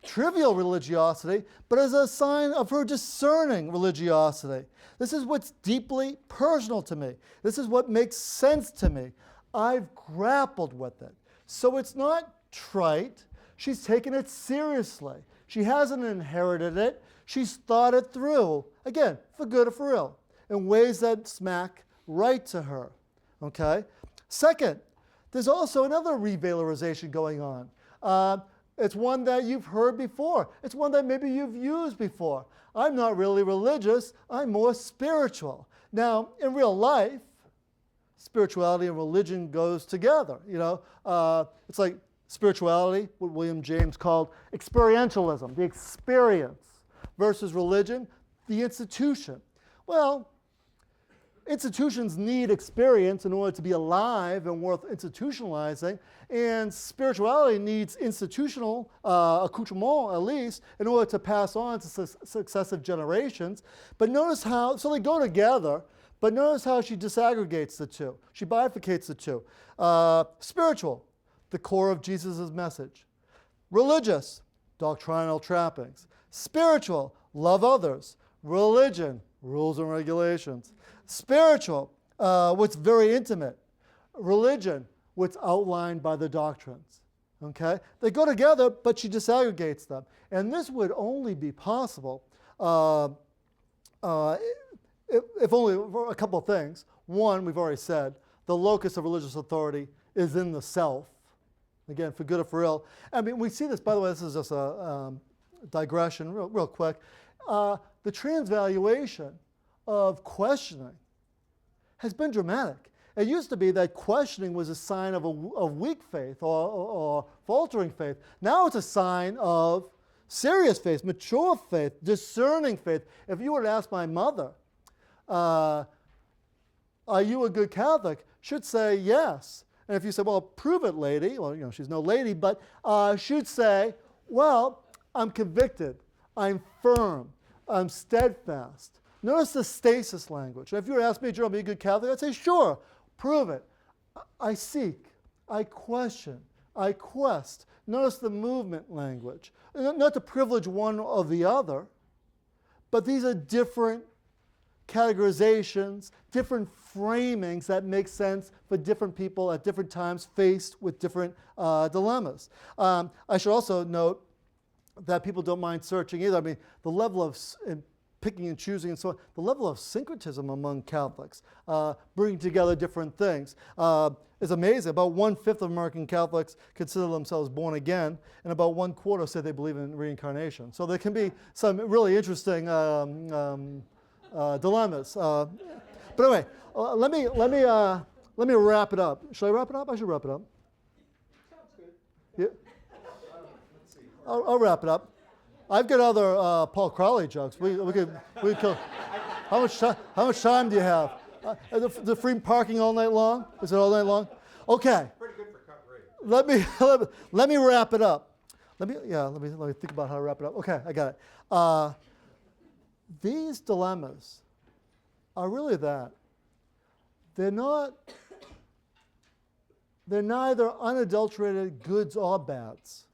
trivial religiosity, but as a sign of her discerning religiosity. This is what's deeply personal to me. This is what makes sense to me. I've grappled with it. So it's not trite. She's taken it seriously. She hasn't inherited it. She's thought it through, again, for good or for ill, in ways that smack right to her. Okay? Second, there's also another revalorization going on. It's one that you've heard before. It's one that maybe you've used before. I'm not really religious. I'm more spiritual. Now, in real life, spirituality and religion goes together. You know, it's like spirituality, what William James called experientialism, the experience, versus religion, the institution. Well, institutions need experience in order to be alive and worth institutionalizing, and spirituality needs institutional accoutrement, at least, in order to pass on to successive generations. But notice how, so they go together, but notice how she disaggregates the two. She bifurcates the two. Spiritual, the core of Jesus' message. Religious, doctrinal trappings. Spiritual, love others. Religion, rules and regulations. Spiritual, what's very intimate. Religion, what's outlined by the doctrines. Okay? They go together, but she disaggregates them. And this would only be possible if only for a couple of things. One, we've already said, the locus of religious authority is in the self. Again, for good or for ill. I mean, we see this, by the way, this is just a digression, real quick. The transvaluation of questioning has been dramatic. It used to be that questioning was a sign of weak faith or faltering faith. Now it's a sign of serious faith, mature faith, discerning faith. If you were to ask my mother, are you a good Catholic? She'd say yes. And if you say, well, prove it, lady, well, you know, she's no lady, but she'd say, well, I'm convicted, I'm firm, I'm steadfast. Notice the stasis language. If you were to ask me, Jerome, are you a good Catholic? I'd say, sure, prove it. I seek, I question, I quest. Notice the movement language. Not to privilege one or the other, but these are different categorizations, different framings that make sense for different people at different times faced with different dilemmas. I should also note that people don't mind searching either. I mean, the level of picking and choosing and so on, the level of syncretism among Catholics, bringing together different things, is amazing. About 1/5 of American Catholics consider themselves born again, and about 1/4 say they believe in reincarnation. So there can be some really interesting dilemmas. But anyway, let me wrap it up. Should I wrap it up? I should wrap it up. Sounds good. Yeah. I'll wrap it up. I've got other Paul Crowley jokes. We could how much time do you have? The free parking all night long? Is it all night long? Okay. Pretty good for cut rate. Let me wrap it up. Let me think about how to wrap it up. Okay, I got it. These dilemmas are really that. They're neither unadulterated goods or bads.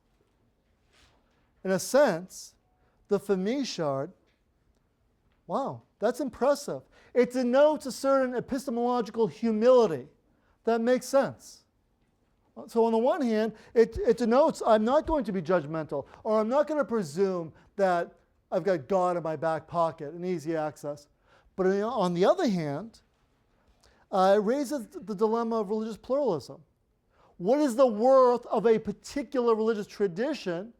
In a sense, the for me shard, wow, that's impressive. It denotes a certain epistemological humility that makes sense. So on the one hand, it denotes I'm not going to be judgmental, or I'm not going to presume that I've got God in my back pocket and easy access. But on the other hand, it raises the dilemma of religious pluralism. What is the worth of a particular religious tradition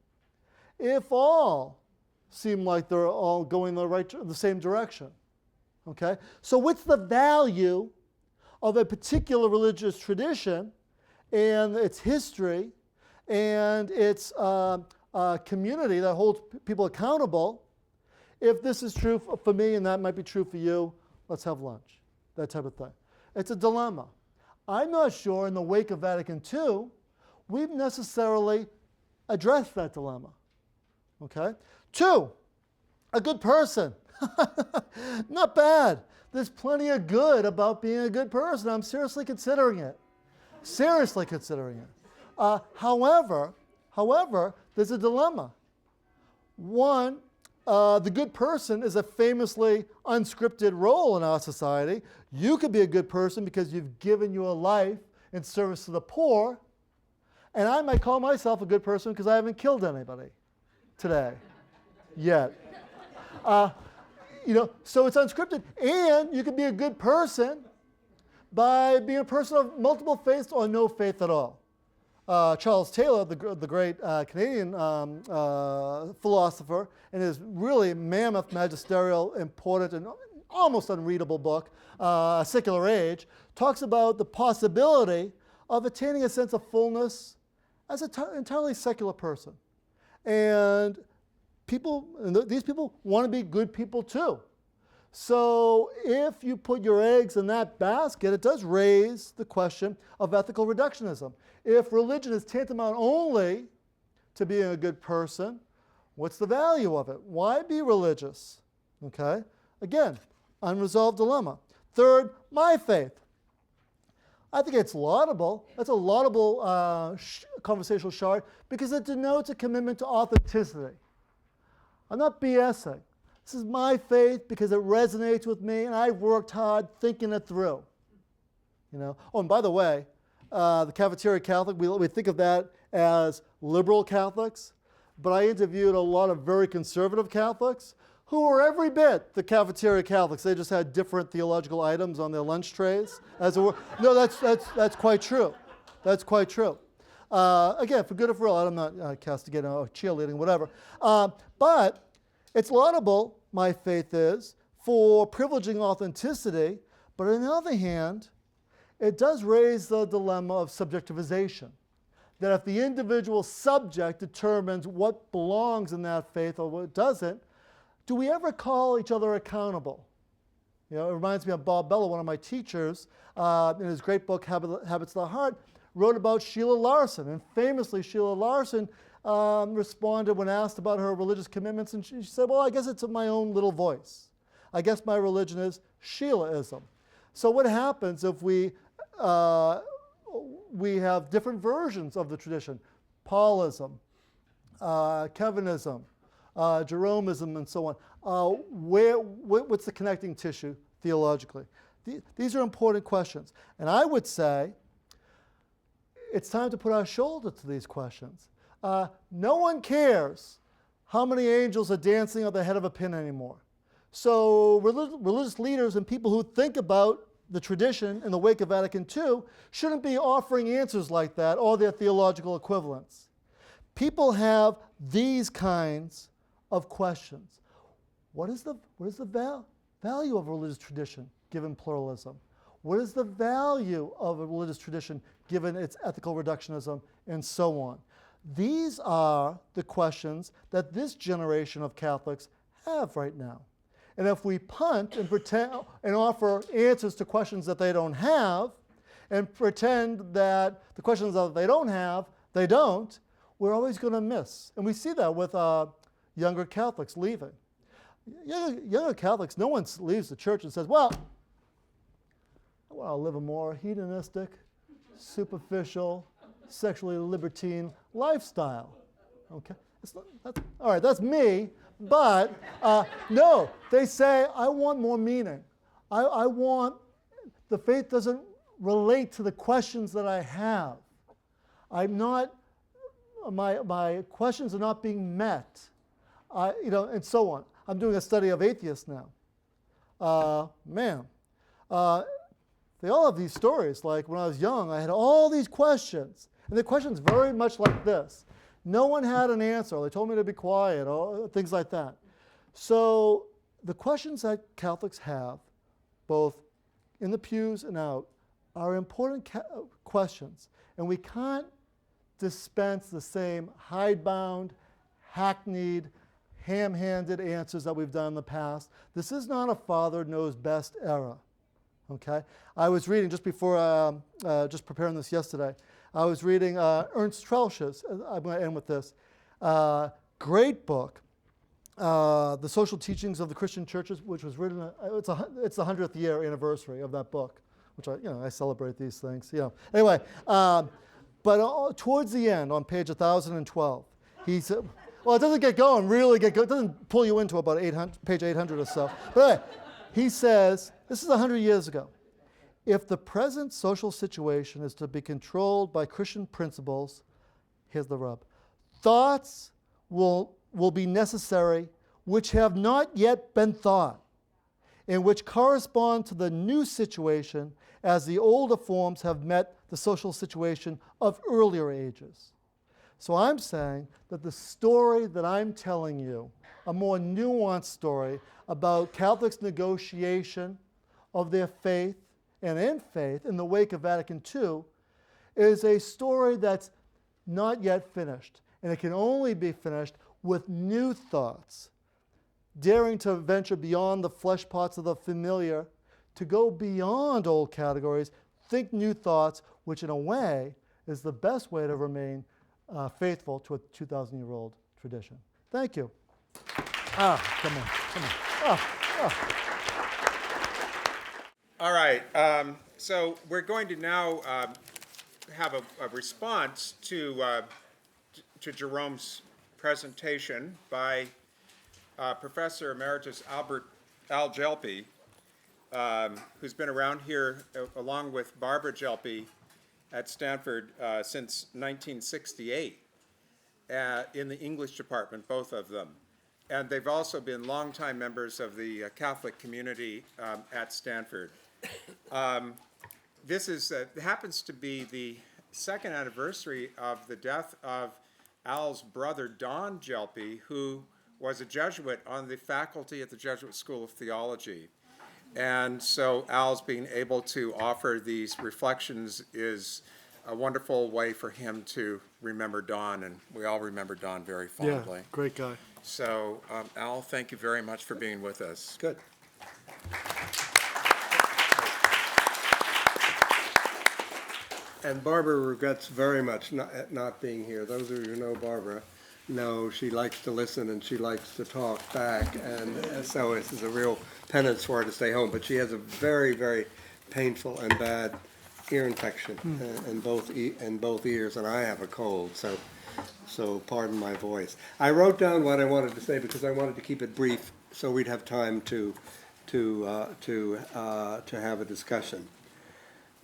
if all seem like they're all going the same direction? Okay? So what's the value of a particular religious tradition and its history and its community that holds people accountable? If this is true for me and that might be true for you, let's have lunch. That type of thing. It's a dilemma. I'm not sure in the wake of Vatican II, we've necessarily addressed that dilemma. Okay? 2, a good person. Not bad. There's plenty of good about being a good person. I'm seriously considering it. Seriously considering it. However, there's a dilemma. One, the good person is a famously unscripted role in our society. You could be a good person because you've given your life in service to the poor, and I might call myself a good person because I haven't killed anybody today, yet. So it's unscripted, and you can be a good person by being a person of multiple faiths or no faith at all. Charles Taylor, the great Canadian philosopher, in his really mammoth, magisterial, important, and almost unreadable book, Secular Age, talks about the possibility of attaining a sense of fullness as an entirely secular person. And these people want to be good people too. So if you put your eggs in that basket, it does raise the question of ethical reductionism. If religion is tantamount only to being a good person, what's the value of it? Why be religious? Okay? Again, unresolved dilemma. 3rd, my faith. I think it's laudable. That's a laudable conversational shard because it denotes a commitment to authenticity. I'm not BSing. This is my faith because it resonates with me, and I've worked hard thinking it through. Oh, and by the way, the cafeteria Catholic, we think of that as liberal Catholics, but I interviewed a lot of very conservative Catholics who were every bit the cafeteria Catholics. They just had different theological items on their lunch trays, as it were. No, that's quite true. That's quite true. Again, for good or for ill, I'm not castigating or cheerleading, whatever. But it's laudable, my faith is, for privileging authenticity, but on the other hand, it does raise the dilemma of subjectivization. That if the individual subject determines what belongs in that faith or what doesn't, do we ever call each other accountable? You know, it reminds me of Bob Bellow, one of my teachers, in his great book, Habits of the Heart, wrote about Sheila Larson. And famously, Sheila Larson responded when asked about her religious commitments, and she said, well, I guess it's my own little voice. I guess my religion is Sheilaism. So what happens if we have different versions of the tradition? Paulism, Kevinism, Jeromeism, and so on. What's the connecting tissue theologically? These are important questions. And I would say it's time to put our shoulder to these questions. No one cares how many angels are dancing on the head of a pin anymore. So religious leaders and people who think about the tradition in the wake of Vatican II shouldn't be offering answers like that or their theological equivalents. People have these kinds of questions. What is the value of a religious tradition given pluralism? What is the value of a religious tradition given its ethical reductionism and so on? These are the questions that this generation of Catholics have right now. And if we punt and pretend and offer answers to questions that they don't have, and pretend that the questions that they don't have, they don't, we're always going to miss. And we see that with younger Catholics leaving. Younger Catholics, no one leaves the church and says, well, I want to live a more hedonistic, superficial, sexually libertine lifestyle. Okay? All right, that's me. But no, they say, I want more meaning. I want, the faith doesn't relate to the questions that I have. I'm not, my questions are not being met. And so on. I'm doing a study of atheists now. They all have these stories. Like when I was young, I had all these questions. And the questions very much like this. No one had an answer. They told me to be quiet, or things like that. So the questions that Catholics have, both in the pews and out, are important questions. And we can't dispense the same hidebound, hackneyed, ham-handed answers that we've done in the past. This is not a Father Knows Best era. Okay? I was reading, just before, just preparing this yesterday, I was reading Ernst Troeltsch's, I'm going to end with this, great book, The Social Teachings of the Christian Churches, which was written, it's the 100th year anniversary of that book, which I celebrate these things. Anyway, but towards the end, on page 1012, he said, well, it doesn't really get going, it doesn't pull you into about page 800 or so. But anyway, he says, this is 100 years ago. If the present social situation is to be controlled by Christian principles, here's the rub, thoughts will be necessary which have not yet been thought, and which correspond to the new situation as the older forms have met the social situation of earlier ages. So I'm saying that the story that I'm telling you, a more nuanced story about Catholics' negotiation of their faith and in faith in the wake of Vatican II, is a story that's not yet finished. And it can only be finished with new thoughts, daring to venture beyond the flesh pots of the familiar, to go beyond old categories, think new thoughts, which in a way is the best way to remain faithful to a 2,000-year-old tradition. Thank you. Come on. All right, so we're going to now have a response to Jerome's presentation by Professor Emeritus Al Gelpi, who's been around here along with Barbara Gelpi at Stanford since 1968 in the English department, both of them. And they've also been longtime members of the Catholic community at Stanford. This happens to be the second anniversary of the death of Al's brother, Don Gelpi, who was a Jesuit on the faculty at the Jesuit School of Theology. And so Al's being able to offer these reflections is a wonderful way for him to remember Don, and we all remember Don very fondly. Yeah, great guy. So, Al, thank you very much for being with us. Good. And Barbara regrets very much not being here. Those of you who know Barbara know she likes to listen and she likes to talk back, and so this is a real penance for her to stay home. But she has a very, very painful and bad ear infection in both ears, and I have a cold, so pardon my voice. I wrote down what I wanted to say because I wanted to keep it brief so we'd have time to have a discussion.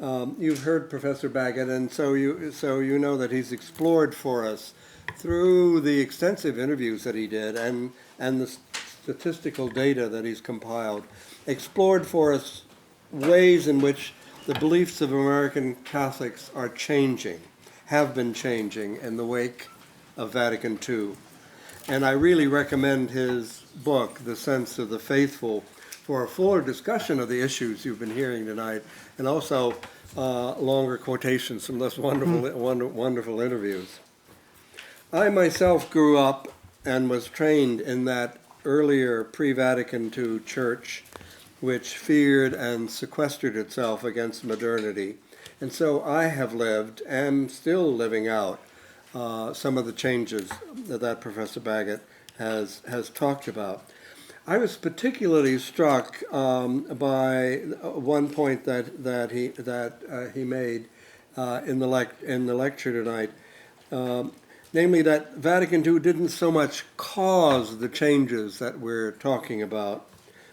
You've heard Professor Baggett, and so you know that he's explored for us through the extensive interviews that he did and the statistical data that he's compiled, explored for us ways in which the beliefs of American Catholics are changing, have been changing in the wake of Vatican II. And I really recommend his book, The Sense of the Faithful, for a fuller discussion of the issues you've been hearing tonight, and also longer quotations from those wonderful interviews. I myself grew up and was trained in that earlier pre-Vatican II church, which feared and sequestered itself against modernity. And so I have lived, and still living out, some of the changes that Professor Baggett has talked about. I was particularly struck by one point that he made in the lecture tonight, namely that Vatican II didn't so much cause the changes that we're talking about,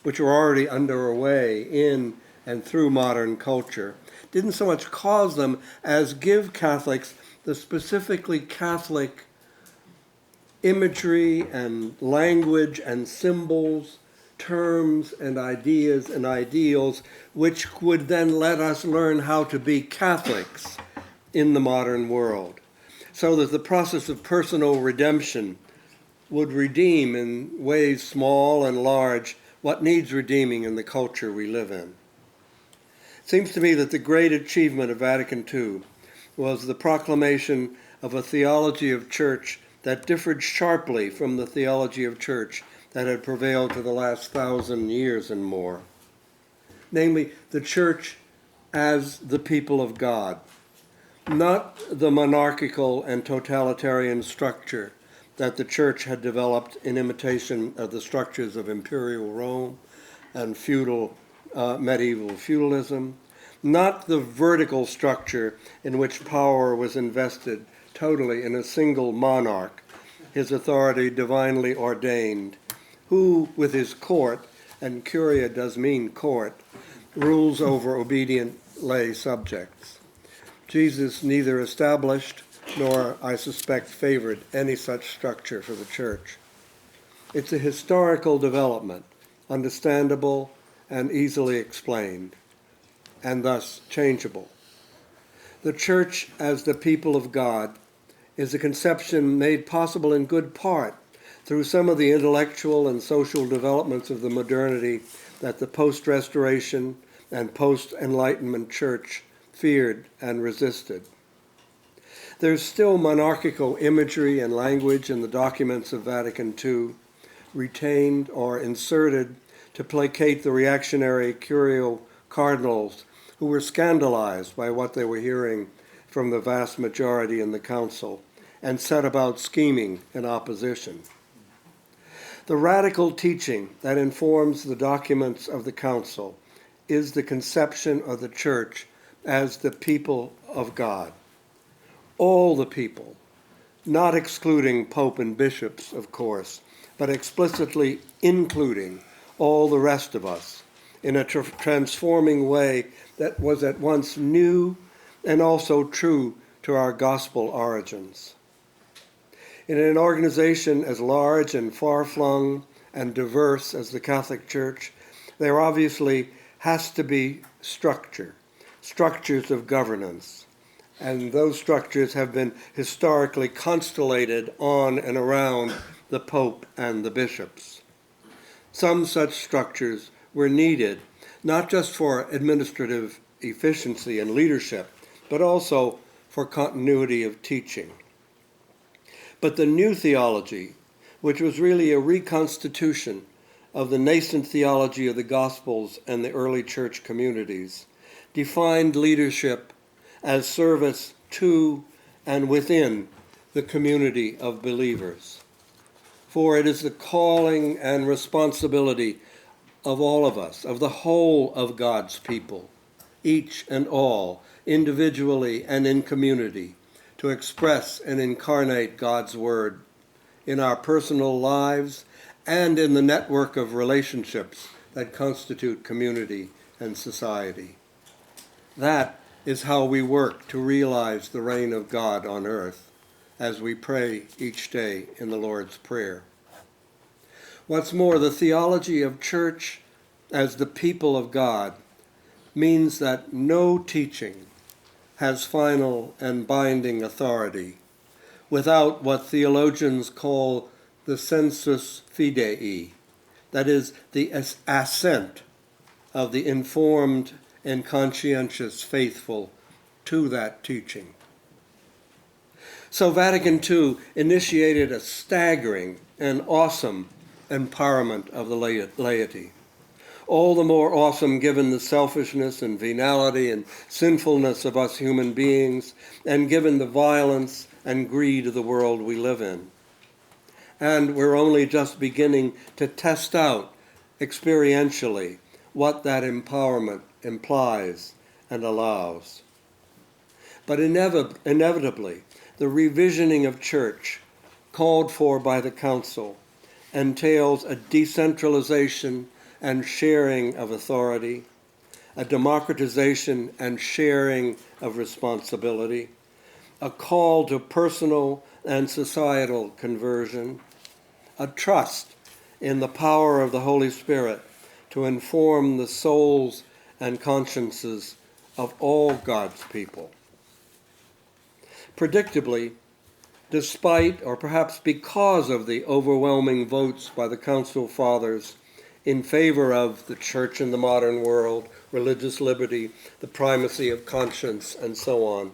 which were already underway in and through modern culture, didn't so much cause them as give Catholics the specifically Catholic imagery and language and symbols, terms and ideas and ideals, which would then let us learn how to be Catholics in the modern world, so that the process of personal redemption would redeem in ways small and large what needs redeeming in the culture we live in. It seems to me that the great achievement of Vatican II was the proclamation of a theology of church that differed sharply from the theology of church that had prevailed for the last 1,000 years and more. Namely, the church as the people of God, not the monarchical and totalitarian structure that the church had developed in imitation of the structures of imperial Rome and medieval feudalism, not the vertical structure in which power was invested totally in a single monarch, his authority divinely ordained, who with his court, and curia does mean court, rules over obedient lay subjects. Jesus neither established nor, I suspect, favored any such structure for the church. It's a historical development, understandable and easily explained, and thus changeable. The church as the people of God is a conception made possible in good part through some of the intellectual and social developments of the modernity that the post-Restoration and post-Enlightenment church feared and resisted. There's still monarchical imagery and language in the documents of Vatican II, retained or inserted to placate the reactionary curial cardinals who were scandalized by what they were hearing from the vast majority in the council and set about scheming in opposition. The radical teaching that informs the documents of the council is the conception of the church as the people of God. All the people, not excluding Pope and bishops, of course, but explicitly including all the rest of us in a transforming way that was at once new and also true to our gospel origins. In an organization as large and far-flung and diverse as the Catholic Church, there obviously has to be structures of governance, and those structures have been historically constellated on and around the Pope and the bishops. Some such structures were needed, not just for administrative efficiency and leadership, but also for continuity of teaching. But the new theology, which was really a reconstitution of the nascent theology of the Gospels and the early church communities, defined leadership as service to and within the community of believers. For it is the calling and responsibility of all of us, of the whole of God's people, each and all, individually and in community, to express and incarnate God's word in our personal lives and in the network of relationships that constitute community and society. That is how we work to realize the reign of God on earth as we pray each day in the Lord's Prayer. What's more, the theology of church as the people of God means that no teaching has final and binding authority without what theologians call the sensus fidei, that is, the assent of the informed and conscientious faithful to that teaching. So Vatican II initiated a staggering and awesome empowerment of the laity. All the more awesome given the selfishness and venality and sinfulness of us human beings, and given the violence and greed of the world we live in. And we're only just beginning to test out experientially what that empowerment implies and allows. But inevitably, the revisioning of church called for by the Council entails a decentralization and sharing of authority, a democratization and sharing of responsibility, a call to personal and societal conversion, a trust in the power of the Holy Spirit to inform the souls and consciences of all God's people. Predictably, despite or perhaps because of the overwhelming votes by the Council Fathers in favor of the church in the modern world, religious liberty, the primacy of conscience, and so on,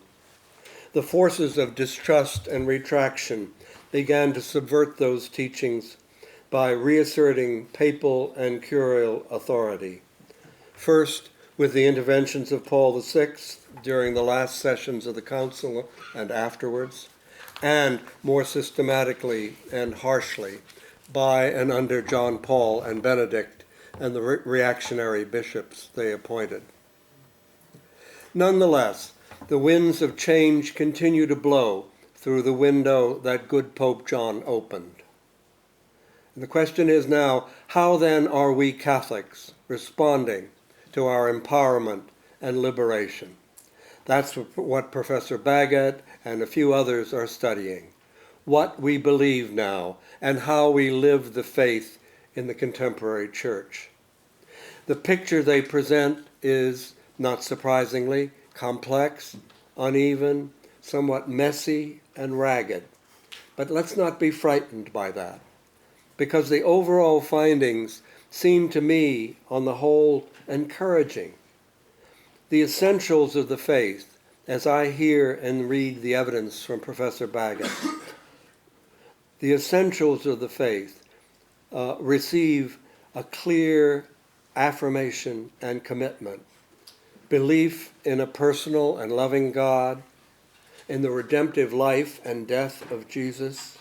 the forces of distrust and retraction began to subvert those teachings by reasserting papal and curial authority. First, with the interventions of Paul VI during the last sessions of the Council and afterwards, and more systematically and harshly by and under John Paul and Benedict and the reactionary bishops they appointed. Nonetheless, the winds of change continue to blow through the window that good Pope John opened. And the question is now, how then are we Catholics responding to our empowerment and liberation? That's what Professor Baggett and a few others are studying. What we believe now and how we live the faith in the contemporary church. The picture they present is, not surprisingly, complex, uneven, somewhat messy, and ragged. But let's not be frightened by that, because the overall findings seem to me, on the whole, encouraging. The essentials of the faith, as I hear and read the evidence from Professor Baggett, the essentials of the faith receive a clear affirmation and commitment. Belief in a personal and loving God, in the redemptive life and death of Jesus,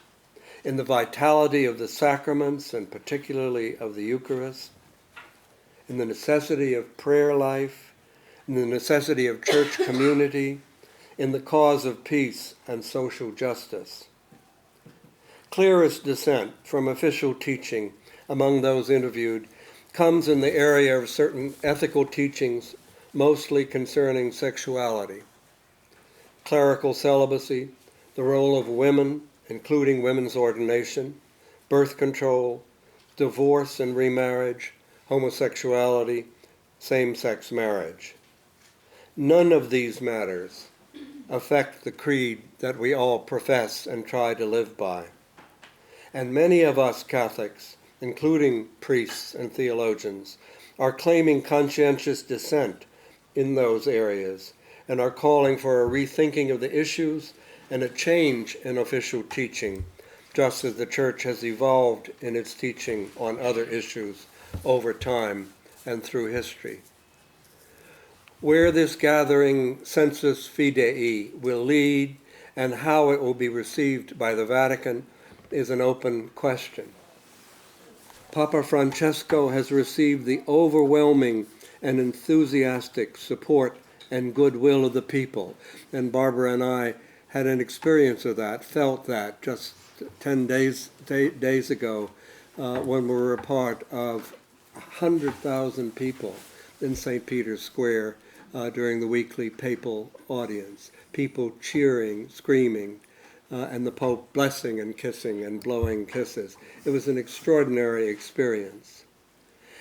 in the vitality of the sacraments and particularly of the Eucharist, in the necessity of prayer life, in the necessity of church community, in the cause of peace and social justice. Clearest dissent from official teaching among those interviewed comes in the area of certain ethical teachings, mostly concerning sexuality. clerical celibacy, the role of women, including women's ordination, birth control, divorce and remarriage, homosexuality, same-sex marriage. None of these matters affect the creed that we all profess and try to live by. And many of us Catholics, including priests and theologians, are claiming conscientious dissent in those areas and are calling for a rethinking of the issues and a change in official teaching, just as the Church has evolved in its teaching on other issues over time and through history. Where this gathering sensus fidei will lead and how it will be received by the Vatican is an open question. Papa Francesco has received the overwhelming and enthusiastic support and goodwill of the people, and Barbara and I had an experience of that, felt that just 10 days ago when we were a part of 100,000 people in St. Peter's Square during the weekly papal audience, people cheering, screaming, and the Pope blessing and kissing and blowing kisses. It was an extraordinary experience.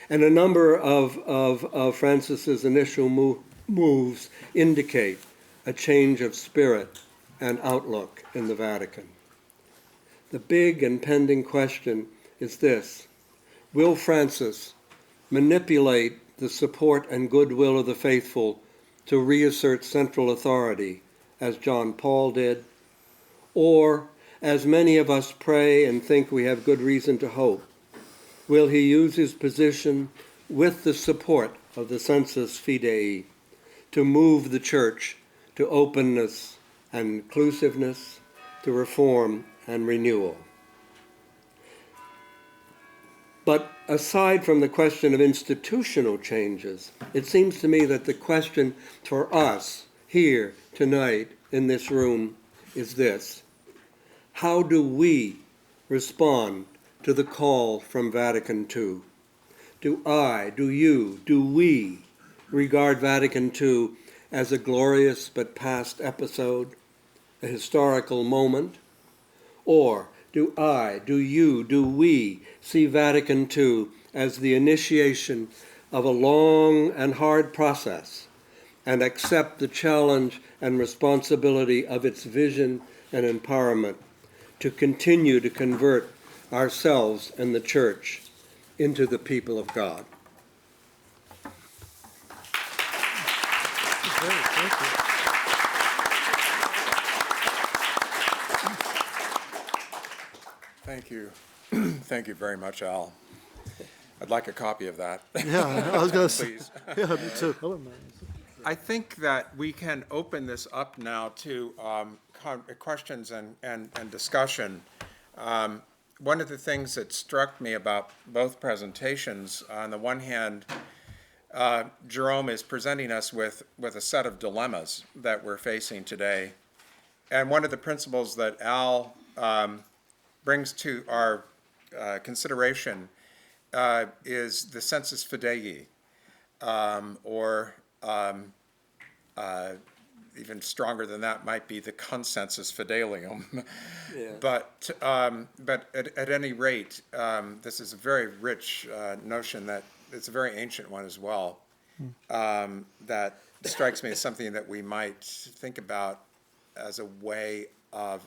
And a number of Francis's initial moves indicate a change of spirit and outlook in the Vatican. The big and pending question is this: will Francis manipulate the support and goodwill of the faithful to reassert central authority, as John Paul did, or, as many of us pray and think we have good reason to hope, will he use his position with the support of the sensus fidei to move the Church to openness and inclusiveness, to reform and renewal? But aside from the question of institutional changes, it seems to me that the question for us here tonight in this room is this: how do we respond to the call from Vatican II? Do I, do you, do we regard Vatican II as a glorious but past episode, a historical moment? Or do I, do you, do we see Vatican II as the initiation of a long and hard process and accept the challenge and responsibility of its vision and empowerment to continue to convert ourselves and the Church into the people of God? Thank you. Thank you very much, Al. I'd like a copy of that. Yeah, I was going to say. Please. Yeah, me too. I think that we can open this up now to questions and discussion. One of the things that struck me about both presentations, on the one hand, Jerome is presenting us with a set of dilemmas that we're facing today. And one of the principles that Al brings to our consideration is the sensus fidei, or even stronger than that might be the consensus fidelium. Yeah. But at any rate, this is a very rich notion that it's a very ancient one as well, that strikes me as something that we might think about as a way of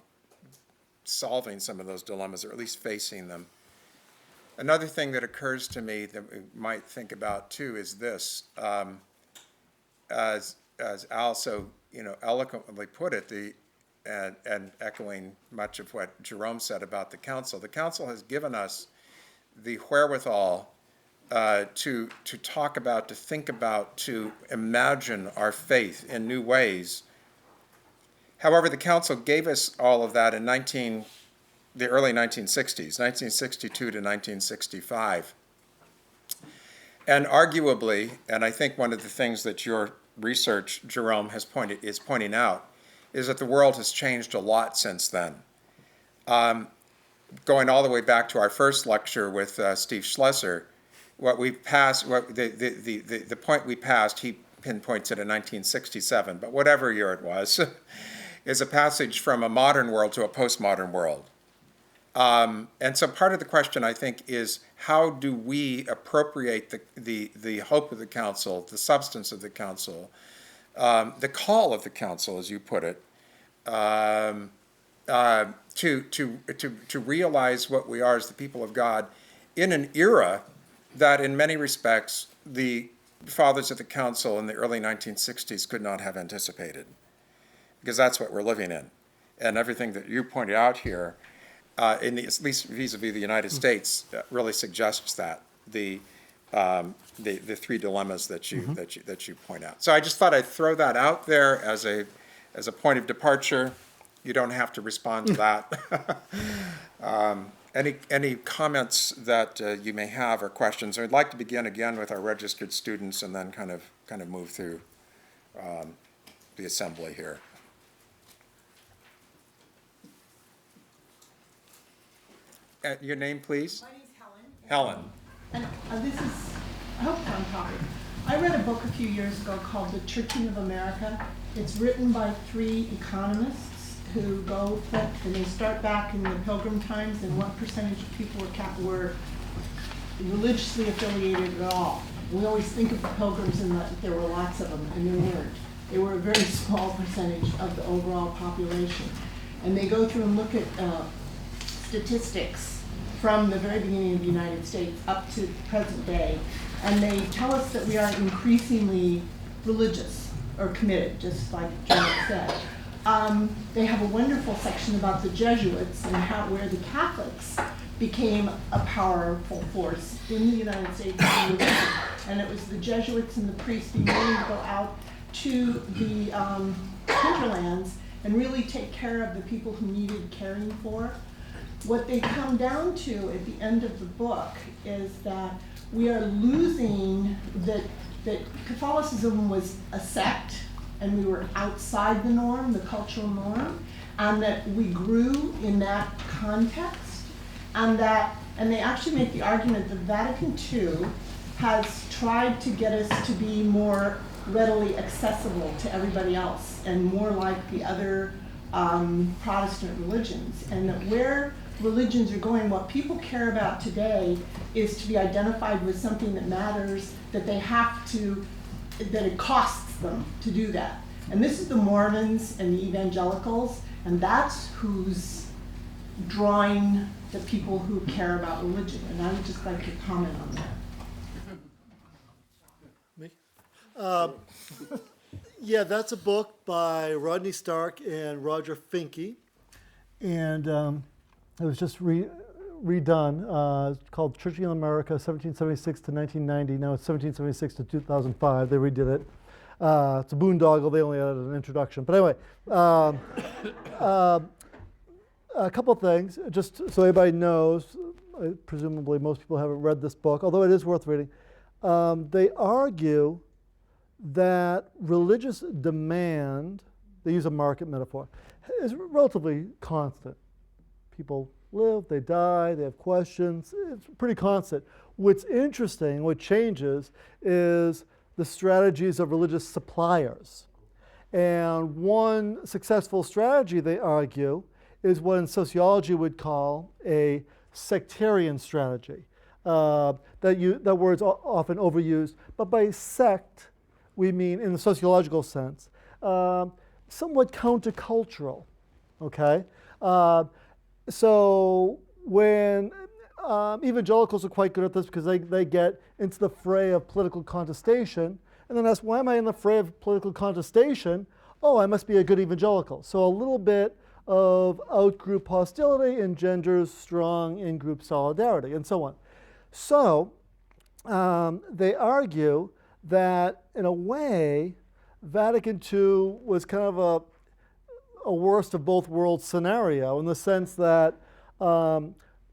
solving some of those dilemmas, or at least facing them. Another thing that occurs to me that we might think about too is this: as Al so eloquently put it, and echoing much of what Jerome said about the council has given us the wherewithal to talk about, to think about, to imagine our faith in new ways. However, the council gave us all of that in the early 1960s, 1962 to 1965. And arguably, and I think one of the things that your research, Jerome, is pointing out, is that the world has changed a lot since then. Going all the way back to our first lecture with Steve Schlesser, the point we passed, he pinpoints it in 1967, but whatever year it was, is a passage from a modern world to a postmodern world. And so part of the question, I think, is how do we appropriate the hope of the council, the substance of the council, the call of the council, as you put it, to realize what we are as the people of God in an era that in many respects the fathers of the council in the early 1960s could not have anticipated, because that's what we're living in. And everything that you pointed out here, at least vis-a-vis the United States, really suggests that the three dilemmas that you point out. So I just thought I'd throw that out there as a point of departure. You don't have to respond to that. Any comments that you may have or questions? I'd like to begin again with our registered students and then kind of move through the assembly here. Your name, please? My name's Helen. Helen. And this is, I hope it's on topic. I read a book a few years ago called The Churching of America. It's written by 3 economists who go and they start back in the Pilgrim times and what percentage of people were religiously affiliated at all. We always think of the Pilgrims and that there were lots of them, and there weren't. They were a very small percentage of the overall population. And they go through and look at statistics from the very beginning of the United States up to the present day, and they tell us that we are increasingly religious or committed, just like Jerome said. They have a wonderful section about the Jesuits and where the Catholics became a powerful force in the United States, and it was the Jesuits and the priests being willing to go out to the hinterlands and really take care of the people who needed caring for. What they come down to at the end of the book is that we are losing that Catholicism was a sect and we were outside the norm, the cultural norm, and that we grew in that context, and they actually make the argument that Vatican II has tried to get us to be more readily accessible to everybody else and more like the other Protestant religions, and that where religions are going, what people care about today is to be identified with something that matters, that they have to, that it costs them to do that. And this is the Mormons and the evangelicals, and that's who's drawing the people who care about religion. And I would just like to comment on that. Me? Yeah, that's a book by Rodney Stark and Roger Finke, and it was just redone. It's called Churching in America, 1776 to 1990. Now it's 1776 to 2005. They redid it. It's a boondoggle. They only added an introduction. But anyway, a couple of things, just so everybody knows. Presumably most people haven't read this book, although it is worth reading. They argue that religious demand, they use a market metaphor, is relatively constant. People live, they die, they have questions, it's pretty constant. What's interesting, what changes, is the strategies of religious suppliers. And one successful strategy, they argue, is what in sociology would call a sectarian strategy. That word's often overused, but by sect, we mean, in the sociological sense, somewhat countercultural, okay? So when evangelicals are quite good at this because they get into the fray of political contestation and then ask, why am I in the fray of political contestation? Oh, I must be a good evangelical. So a little bit of out-group hostility engenders strong in-group solidarity and so on. So they argue that in a way, Vatican II was kind of a worst of both worlds scenario in the sense that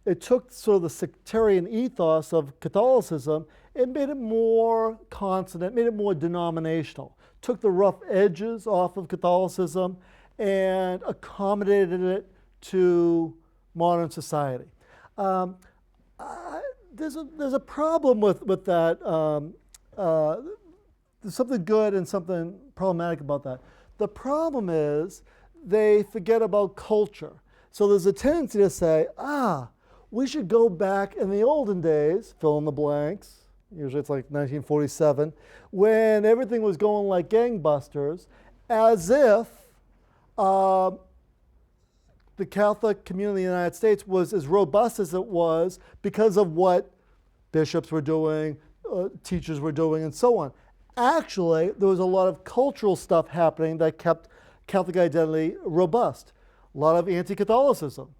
it took sort of the sectarian ethos of Catholicism and made it more consonant, made it more denominational, took the rough edges off of Catholicism and accommodated it to modern society. There's a problem with that. There's something good and something problematic about that. The problem is they forget about culture. So there's a tendency to say, we should go back in the olden days, fill in the blanks, usually it's like 1947, when everything was going like gangbusters, as if the Catholic community in the United States was as robust as it was because of what bishops were doing, teachers were doing, and so on. Actually, there was a lot of cultural stuff happening that kept Catholic identity robust. A lot of anti-Catholicism.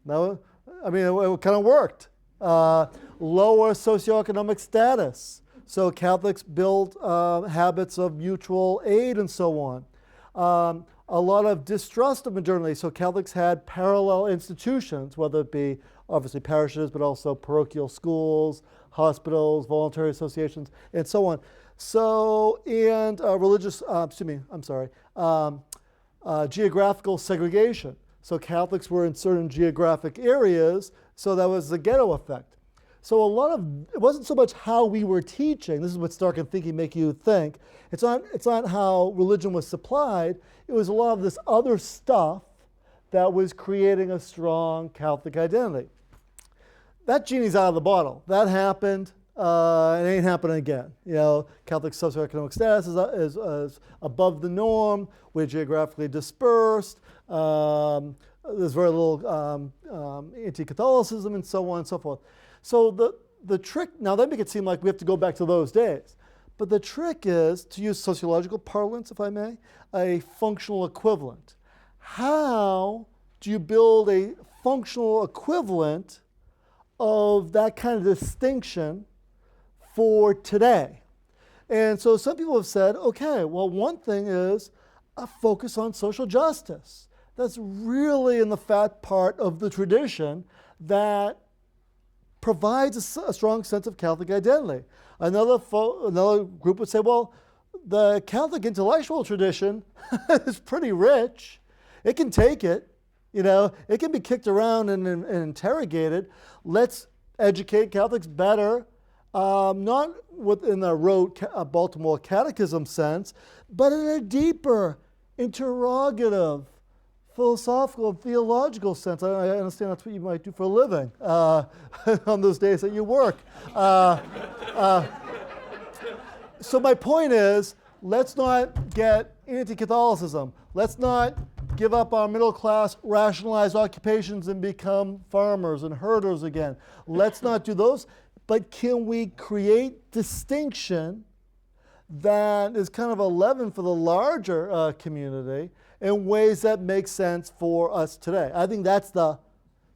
No, I mean, it kind of worked. Lower socioeconomic status. So Catholics built habits of mutual aid and so on. A lot of distrust of modernity. So Catholics had parallel institutions, whether it be obviously parishes, but also parochial schools, hospitals, voluntary associations, and so on. So, and geographical segregation. So Catholics were in certain geographic areas, so that was the ghetto effect. So it wasn't so much how we were teaching, this is what Stark thinking make you think, it's not how religion was supplied, it was a lot of this other stuff that was creating a strong Catholic identity. That genie's out of the bottle. That happened, it ain't happening again. Catholic socioeconomic status is above the norm, we're geographically dispersed, there's very little anti-Catholicism and so on and so forth. So the trick, now they make it seem like we have to go back to those days. But the trick is, to use sociological parlance, if I may, a functional equivalent. How do you build a functional equivalent of that kind of distinction for today? And so some people have said, okay, well, one thing is a focus on social justice. That's really in the fat part of the tradition that provides a strong sense of Catholic identity. Another group would say, well, the Catholic intellectual tradition is pretty rich. It can take it. It can be kicked around and interrogated. Let's educate Catholics better, not within the rote Baltimore Catechism sense, but in a deeper, interrogative, philosophical and theological sense. I understand that's what you might do for a living on those days that you work. So my point is, let's not get anti-Catholicism. Let's not give up our middle class rationalized occupations and become farmers and herders again. Let's not do those. But can we create distinction that is kind of a leaven for the larger community in ways that make sense for us today? I think that's the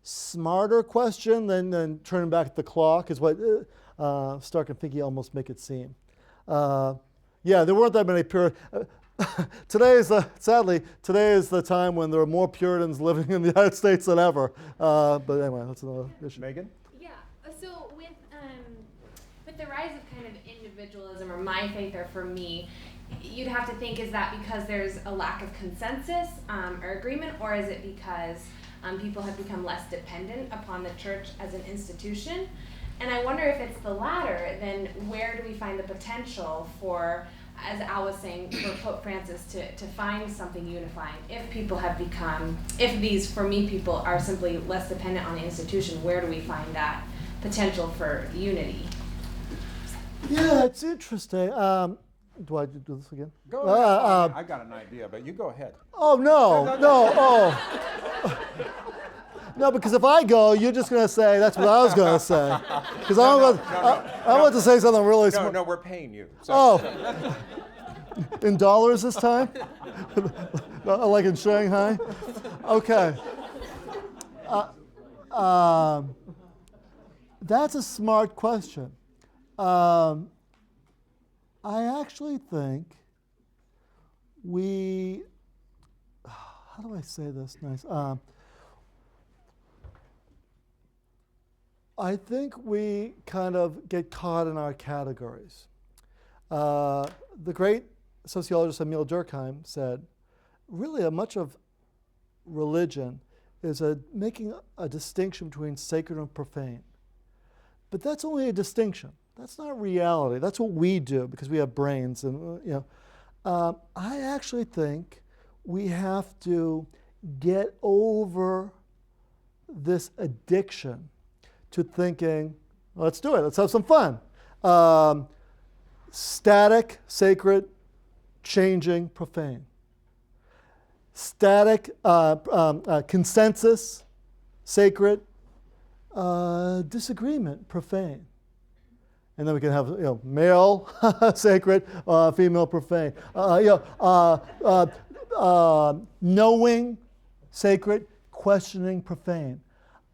smarter question than turning back the clock, is what Stark and Finke almost make it seem. Yeah, there weren't that many Puritans. Sadly, today is the time when there are more Puritans living in the United States than ever. But anyway, that's another issue. Megan? Yeah, so with the rise of kind of individualism, or my faith, or for me, you'd have to think, is that because there's a lack of consensus or agreement, or is it because people have become less dependent upon the church as an institution? And I wonder if it's the latter, then where do we find the potential for, as Al was saying, for Pope Francis to find something unifying? If people have become, if these, for me, people are simply less dependent on the institution, where do we find that potential for unity? Yeah, it's interesting. Do I do this again? Go ahead. I got an idea, but you go ahead. Oh, no. No, because if I go, you're just going to say that's what I was going to say. Because I want to say something really smart. No, we're paying you. So. Oh, in dollars this time? Like in Shanghai? Okay. That's a smart question. I actually think how do I say this nice? I think we kind of get caught in our categories. The great sociologist Emil Durkheim said, really much of religion is making a distinction between sacred and profane. But that's only a distinction. That's not reality. That's what we do because we have brains. And I actually think we have to get over this addiction to thinking, let's do it, let's have some fun. Static, sacred, changing, profane. Static, consensus, sacred, disagreement, profane. And then we can have male, sacred, female, profane. Knowing, sacred, questioning, profane.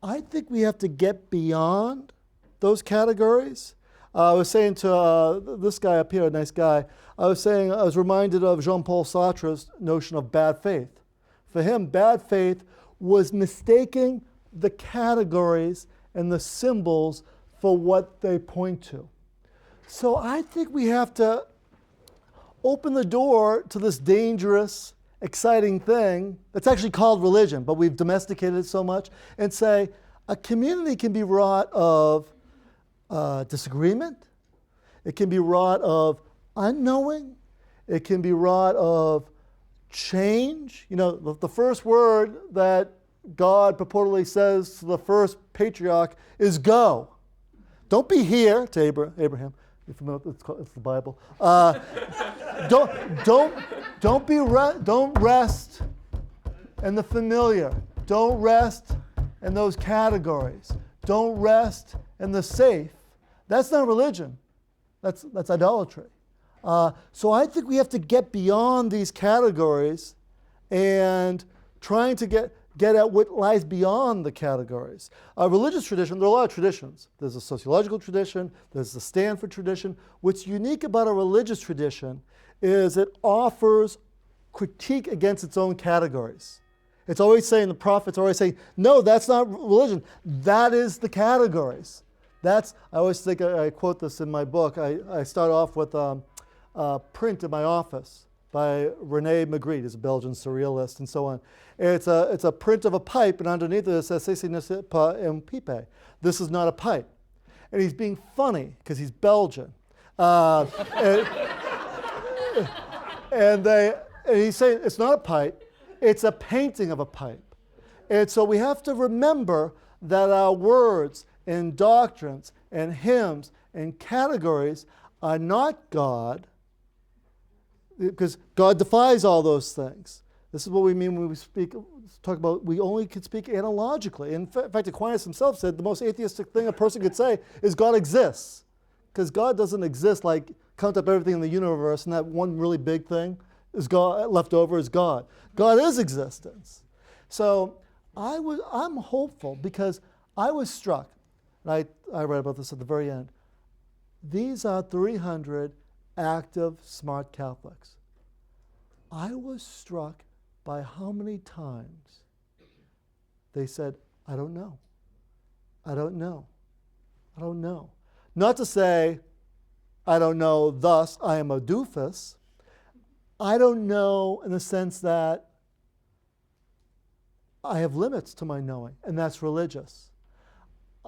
I think we have to get beyond those categories. I was saying to this guy up here, a nice guy, I was reminded of Jean-Paul Sartre's notion of bad faith. For him, bad faith was mistaking the categories and the symbols for what they point to. So I think we have to open the door to this dangerous, exciting thing that's actually called religion, but we've domesticated it so much, and say a community can be wrought of disagreement, it can be wrought of unknowing, it can be wrought of change. The first word that God purportedly says to the first patriarch is go. Don't be here, to Abraham. You're familiar with it's the Bible. Don't rest in the familiar. Don't rest in those categories. Don't rest in the safe. That's not religion. That's idolatry. So I think we have to get beyond these categories and trying to get at what lies beyond the categories. Religious tradition, there are a lot of traditions. There's a sociological tradition, there's the Stanford tradition. What's unique about a religious tradition is it offers critique against its own categories. It's always saying, the prophet's always saying, no, that's not religion. That is the categories. I always think, I quote this in my book, I start off with a print in my office by René Magritte, who's a Belgian surrealist, and so on. It's a print of a pipe, and underneath it says, "Ceci ne n'est pas un pipe." This is not a pipe. And he's being funny, because he's Belgian. And he's saying, it's not a pipe, it's a painting of a pipe. And so we have to remember that our words and doctrines and hymns and categories are not God, because God defies all those things. This is what we mean when we talk about we only can speak analogically. In fact, Aquinas himself said the most atheistic thing a person could say is God exists. Because God doesn't exist like count up everything in the universe and that one really big thing is God, left over is God. God is existence. So I'm hopeful because I was struck, and I read about this at the very end. These are 300 active, smart Catholics. I was struck by how many times they said, I don't know. I don't know. I don't know. Not to say, I don't know, thus I am a doofus. I don't know in the sense that I have limits to my knowing, and that's religious.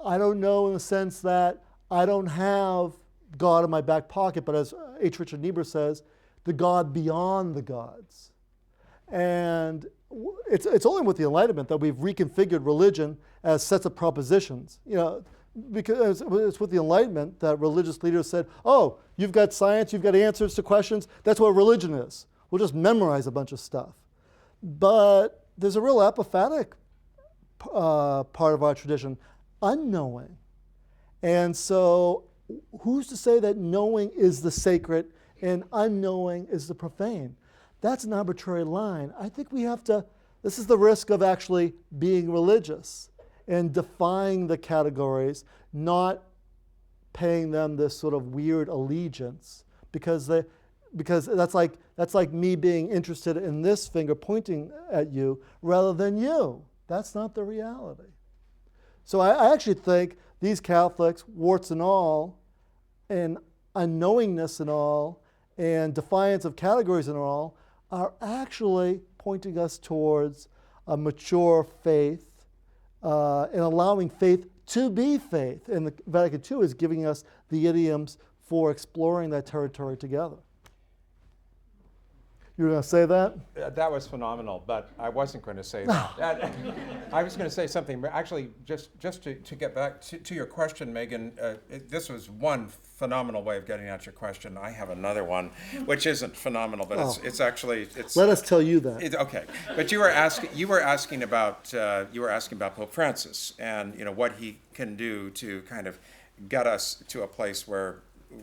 I don't know in the sense that I don't have God in my back pocket, but as H. Richard Niebuhr says, the God beyond the gods. And it's only with the Enlightenment that we've reconfigured religion as sets of propositions. Because it's with the Enlightenment that religious leaders said, oh, you've got science, you've got answers to questions, that's what religion is. We'll just memorize a bunch of stuff. But there's a real apophatic part of our tradition, unknowing. And so who's to say that knowing is the sacred and unknowing is the profane? That's an arbitrary line. I think we have to, this is the risk of actually being religious and defying the categories, not paying them this sort of weird allegiance, because that's like me being interested in this finger pointing at you rather than you. That's not the reality. So I actually think these Catholics, warts and all, and unknowingness and all, and defiance of categories and all, are actually pointing us towards a mature faith and allowing faith to be faith. And the Vatican II is giving us the idioms for exploring that territory together. You were going to say that? That was phenomenal, but I wasn't going to say that. I was going to say something, but actually, just to get back to your question, Megan, this was one phenomenal way of getting at your question. I have another one, which isn't phenomenal, but it's actually Let us tell you that. okay. But you were asking about Pope Francis and what he can do to kind of get us to a place where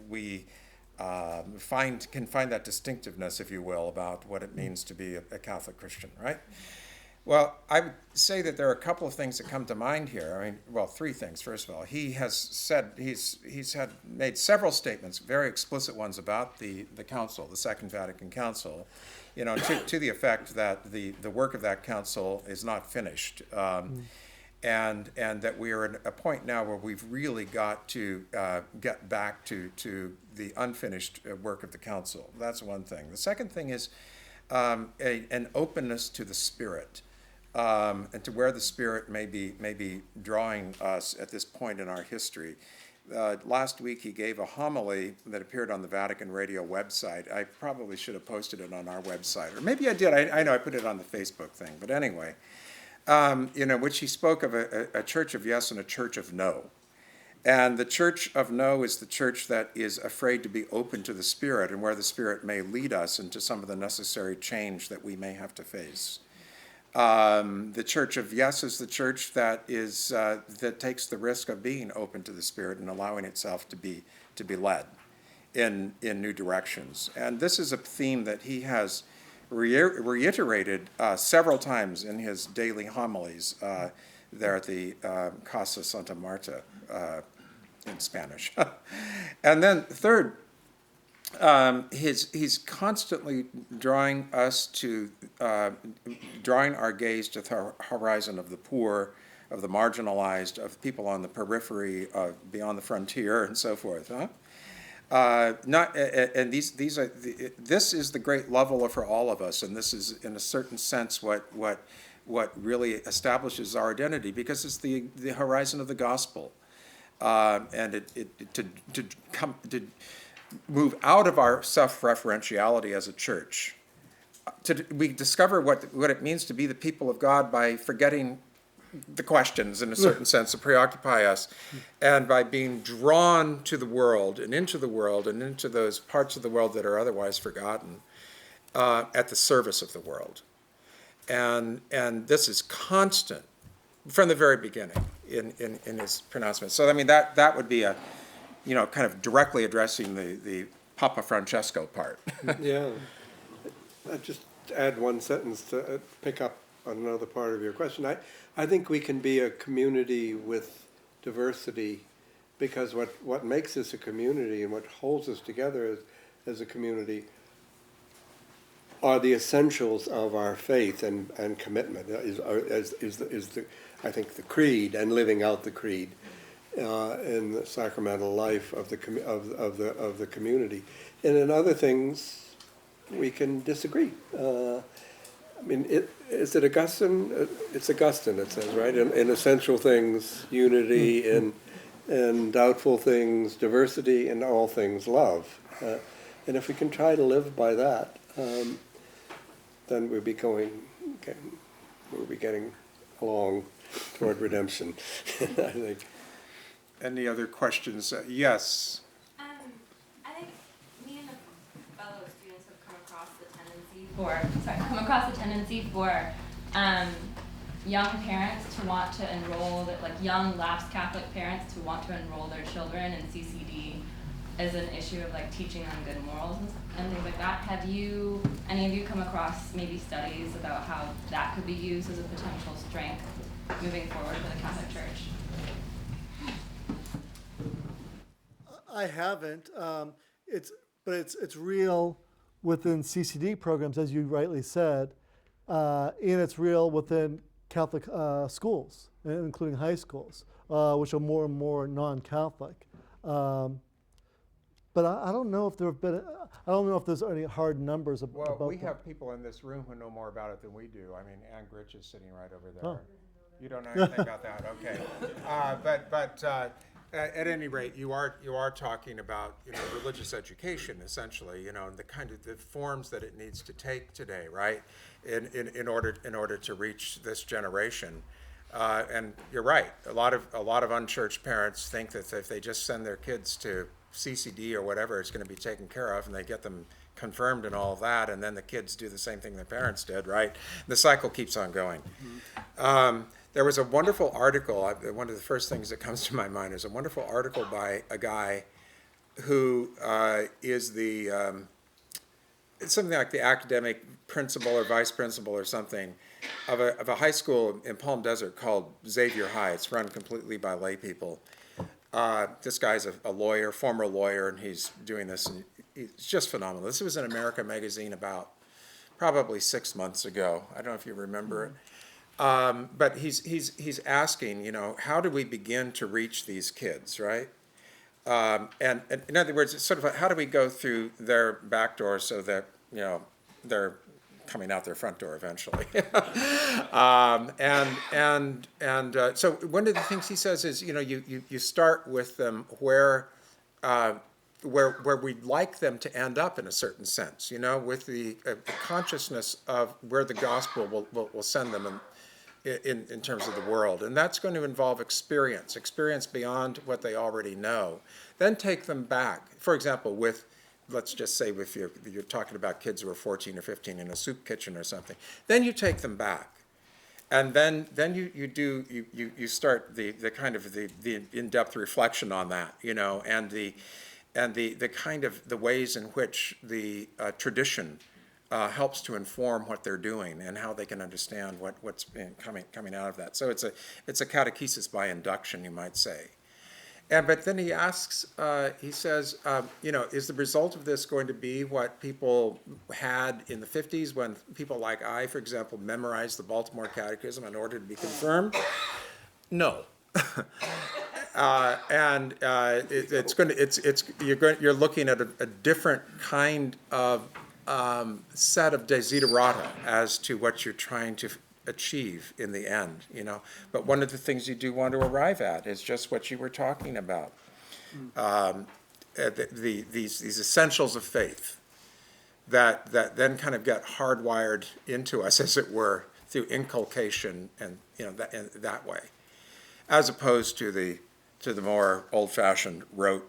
we can find that distinctiveness, if you will, about what it means to be a Catholic Christian, right? Well, I would say that there are a couple of things that come to mind here. I mean, well, three things. First of all, he has said made several statements, very explicit ones about the council, the Second Vatican Council, to the effect that the work of that council is not finished. And that we are at a point now where we've really got to get back to the unfinished work of the council. That's one thing. The second thing is an openness to the Spirit, and to where the Spirit may be drawing us at this point in our history. Last week he gave a homily that appeared on the Vatican Radio website. I probably should have posted it on our website, or maybe I did. I know I put it on the Facebook thing, but anyway. Which he spoke of a church of yes and a church of no. And the church of no is the church that is afraid to be open to the Spirit and where the Spirit may lead us into some of the necessary change that we may have to face. The church of yes is the church that takes the risk of being open to the Spirit and allowing itself to be led in new directions. And this is a theme that he has reiterated several times in his daily homilies there at the Casa Santa Marta in Spanish. And then third, he's constantly drawing our gaze to the horizon of the poor, of the marginalized, of people on the periphery, beyond the frontier, and so forth. This is the great leveler for all of us, and this is, in a certain sense, what really establishes our identity, because it's the horizon of the gospel, and to move out of our self-referentiality as a church. We discover what it means to be the people of God by forgetting the questions, in a certain sense, that preoccupy us, and by being drawn to the world and into those parts of the world that are otherwise forgotten, at the service of the world. And this is constant from the very beginning in his pronouncement. So I mean that would be a kind of directly addressing the Papa Francesco part. Yeah. I'd just add one sentence to pick up on another part of your question. I think we can be a community with diversity, because what makes us a community and what holds us together as a community are the essentials of our faith and commitment. I think the creed and living out the creed in the sacramental life of the community. And in other things, we can disagree. Is it Augustine? It's Augustine, it says, right? In essential things, unity, in doubtful things, diversity, in all things, love. And if we can try to live by that, then we'll be getting along toward redemption, I think. Any other questions? Yes. I think me and the fellow students have come across the tendency for young parents to want to enroll, young lapsed Catholic parents to want to enroll their children in CCD as an issue of teaching them good morals and things like that. Have any of you come across maybe studies about how that could be used as a potential strength moving forward for the Catholic Church? I haven't. It's real within CCD programs, as you rightly said, and it's real within Catholic schools, including high schools, which are more and more non-Catholic. But I don't know if I don't know if there's any hard numbers about that. Well, we have people in this room who know more about it than we do. I mean, Ann Gritch is sitting right over there. Oh. You don't know anything about that, okay. At any rate, you are talking about, religious education essentially, and the kind of the forms that it needs to take today, right? In order to reach this generation. And you're right. A lot of unchurched parents think that if they just send their kids to CCD or whatever, it's going to be taken care of, and they get them confirmed and all of that, and then the kids do the same thing their parents did, right? The cycle keeps on going. There was a wonderful article, one of the first things that comes to my mind is a wonderful article by a guy who is it's something like the academic principal or vice principal or something of a high school in Palm Desert called Xavier High. It's run completely by lay people. This guy's a lawyer, former lawyer, and he's doing this, and it's just phenomenal. This was in America Magazine about probably 6 months ago. I don't know if you remember it. But he's asking, how do we begin to reach these kids, right? And in other words, it's sort of like, how do we go through their back door so that, they're coming out their front door eventually? So one of the things he says is, you start with them where we'd like them to end up in a certain sense, with the consciousness of where the gospel will send them in terms of the world. And that's going to involve experience beyond what they already know. Then take them back. For example, let's just say if you're talking about kids who are 14 or 15 in a soup kitchen or something, then you take them back. And then you start the kind of the in-depth reflection on that, and the kind of the ways in which the tradition helps to inform what they're doing and how they can understand what's coming out of that. So it's a catechesis by induction, you might say. But then he asks, he says, is the result of this going to be what people had in the 50s when people like I, for example, memorized the Baltimore Catechism in order to be confirmed? No. You're looking at a different kind of set of desiderata as to what you're trying to achieve in the end, But one of the things you do want to arrive at is just what you were talking about. These essentials of faith that then kind of get hardwired into us, as it were, through inculcation and that way, as opposed to the more old-fashioned rote,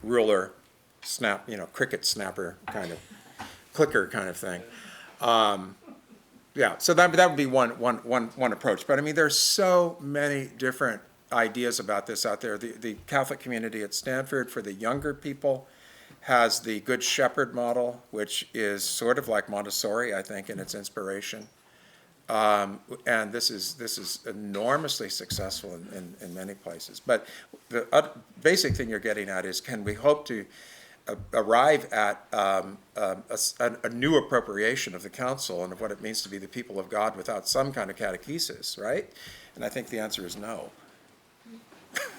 ruler, snap, cricket snapper kind of clicker kind of thing. So that would be one approach. But I mean, there's so many different ideas about this out there. The Catholic community at Stanford for the younger people has the Good Shepherd model, which is sort of like Montessori, I think, in its inspiration. And this is enormously successful in many places. But the basic thing you're getting at is, can we hope to arrive at a new appropriation of the council and of what it means to be the people of God without some kind of catechesis, right? And I think the answer is no.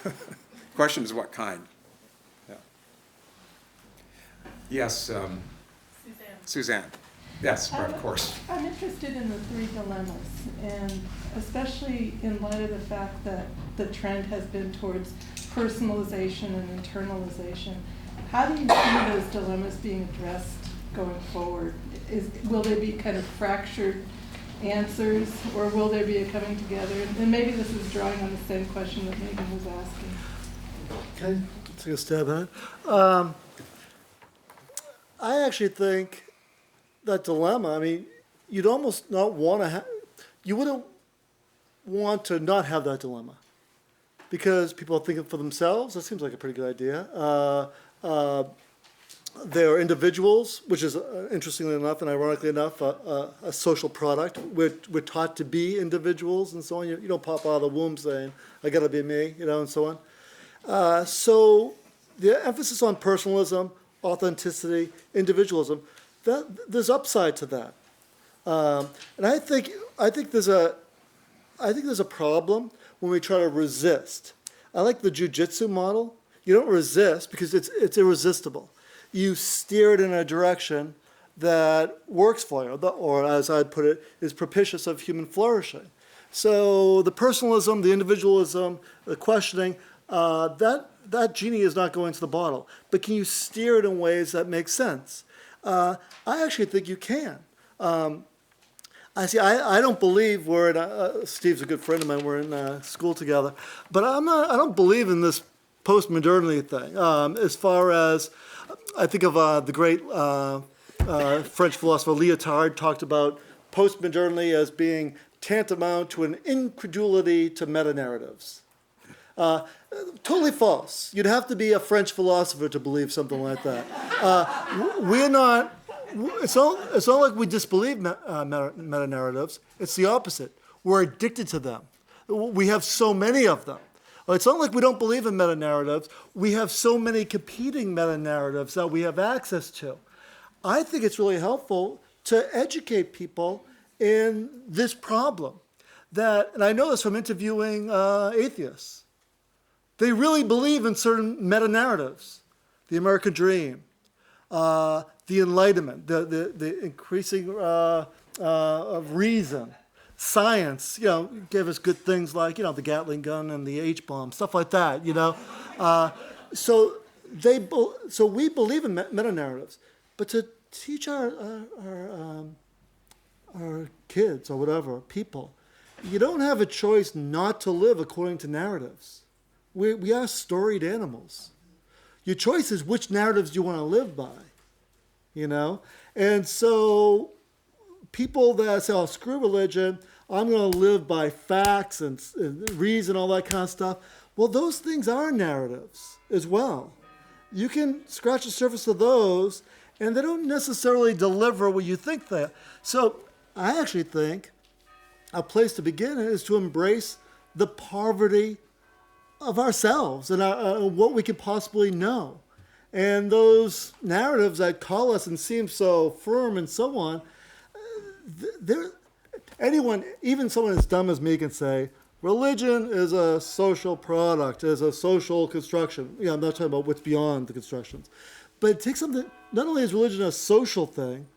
The question is what kind? Yeah. Yes, Suzanne. Yes, of course. I'm interested in the three dilemmas, and especially in light of the fact that the trend has been towards personalization and internalization. How do you see those dilemmas being addressed going forward? Will they be kind of fractured answers, or will there be a coming together? And maybe this is drawing on the same question that Megan was asking. Okay, take a stab at it. I actually think that dilemma, I mean, you'd almost not want to you wouldn't want to not have that dilemma, because people are thinking for themselves. That seems like a pretty good idea. They're individuals, which is, interestingly enough and ironically enough, a social product. We're taught to be individuals and so on. You don't pop out of the womb saying, I gotta be me, and so on. So the emphasis on personalism, authenticity, individualism, there's upside to that. And I think there's a problem when we try to resist. I like the jujitsu model. You don't resist because it's irresistible. You steer it in a direction that works for you, or as I'd put it, is propitious of human flourishing. So the personalism, the individualism, the questioning, that genie is not going to the bottle. But can you steer it in ways that make sense? I actually think you can. I don't believe we're in, Steve's a good friend of mine, we're in school together, but I don't believe in this post-modernity thing. As far as, I think of the great French philosopher Lyotard talked about post-modernity as being tantamount to an incredulity to meta-narratives. Totally false. You'd have to be a French philosopher to believe something like that. We're not, it's not like we disbelieve meta-narratives. It's the opposite. We're addicted to them. We have so many of them. It's not like we don't believe in meta-narratives. We have so many competing meta-narratives that we have access to. I think it's really helpful to educate people in this problem. And I know this from interviewing atheists. They really believe in certain meta-narratives. The American dream, the Enlightenment, the increasing of reason, science, gave us good things like, the Gatling gun and the H-bomb, stuff like that, So we believe in meta-narratives, but to teach our kids or whatever, people, you don't have a choice not to live according to narratives. We are storied animals. Your choice is which narratives you want to live by, And so people that say, oh, screw religion, I'm going to live by facts and reason, all that kind of stuff. Well, those things are narratives as well. You can scratch the surface of those, and they don't necessarily deliver what you think they are. So I actually think a place to begin is to embrace the poverty of ourselves and what we could possibly know. And those narratives that call us and seem so firm and so on, anyone, even someone as dumb as me, can say, religion is a social product, is a social construction. I'm not talking about what's beyond the constructions. But it takes something, not only is religion a social thing,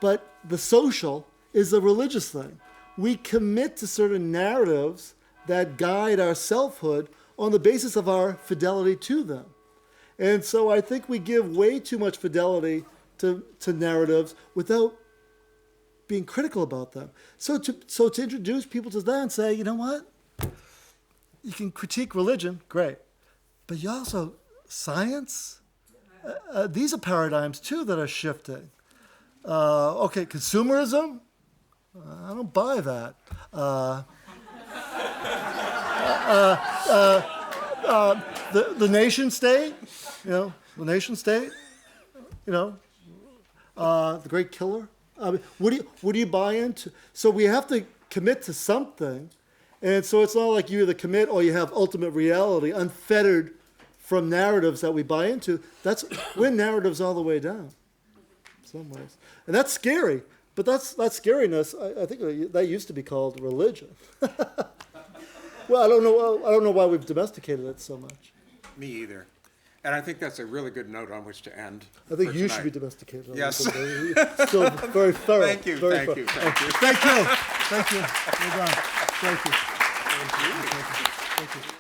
but the social is a religious thing. We commit to certain narratives that guide our selfhood on the basis of our fidelity to them. And so I think we give way too much fidelity to narratives without being critical about them. So to introduce people to that and say, you know what? You can critique religion, great. But you also, science? These are paradigms too that are shifting. Okay, consumerism? I don't buy that. The nation state, the nation state, the great killer. What do you buy into? So we have to commit to something, and so it's not like you either commit or you have ultimate reality, unfettered from narratives that we buy into. We're narratives all the way down, in some ways, and that's scary. But that scariness, I think that used to be called religion. Well, I don't know why we've domesticated it so much. Me either. And I think that's a really good note on which to end. I think for you tonight. should be domesticated. Yes. Still very thorough. Thank you. Very Thank you. thorough. Thank you. Thank you. Thank you. Well done. Thank you. Thank you. Thank you.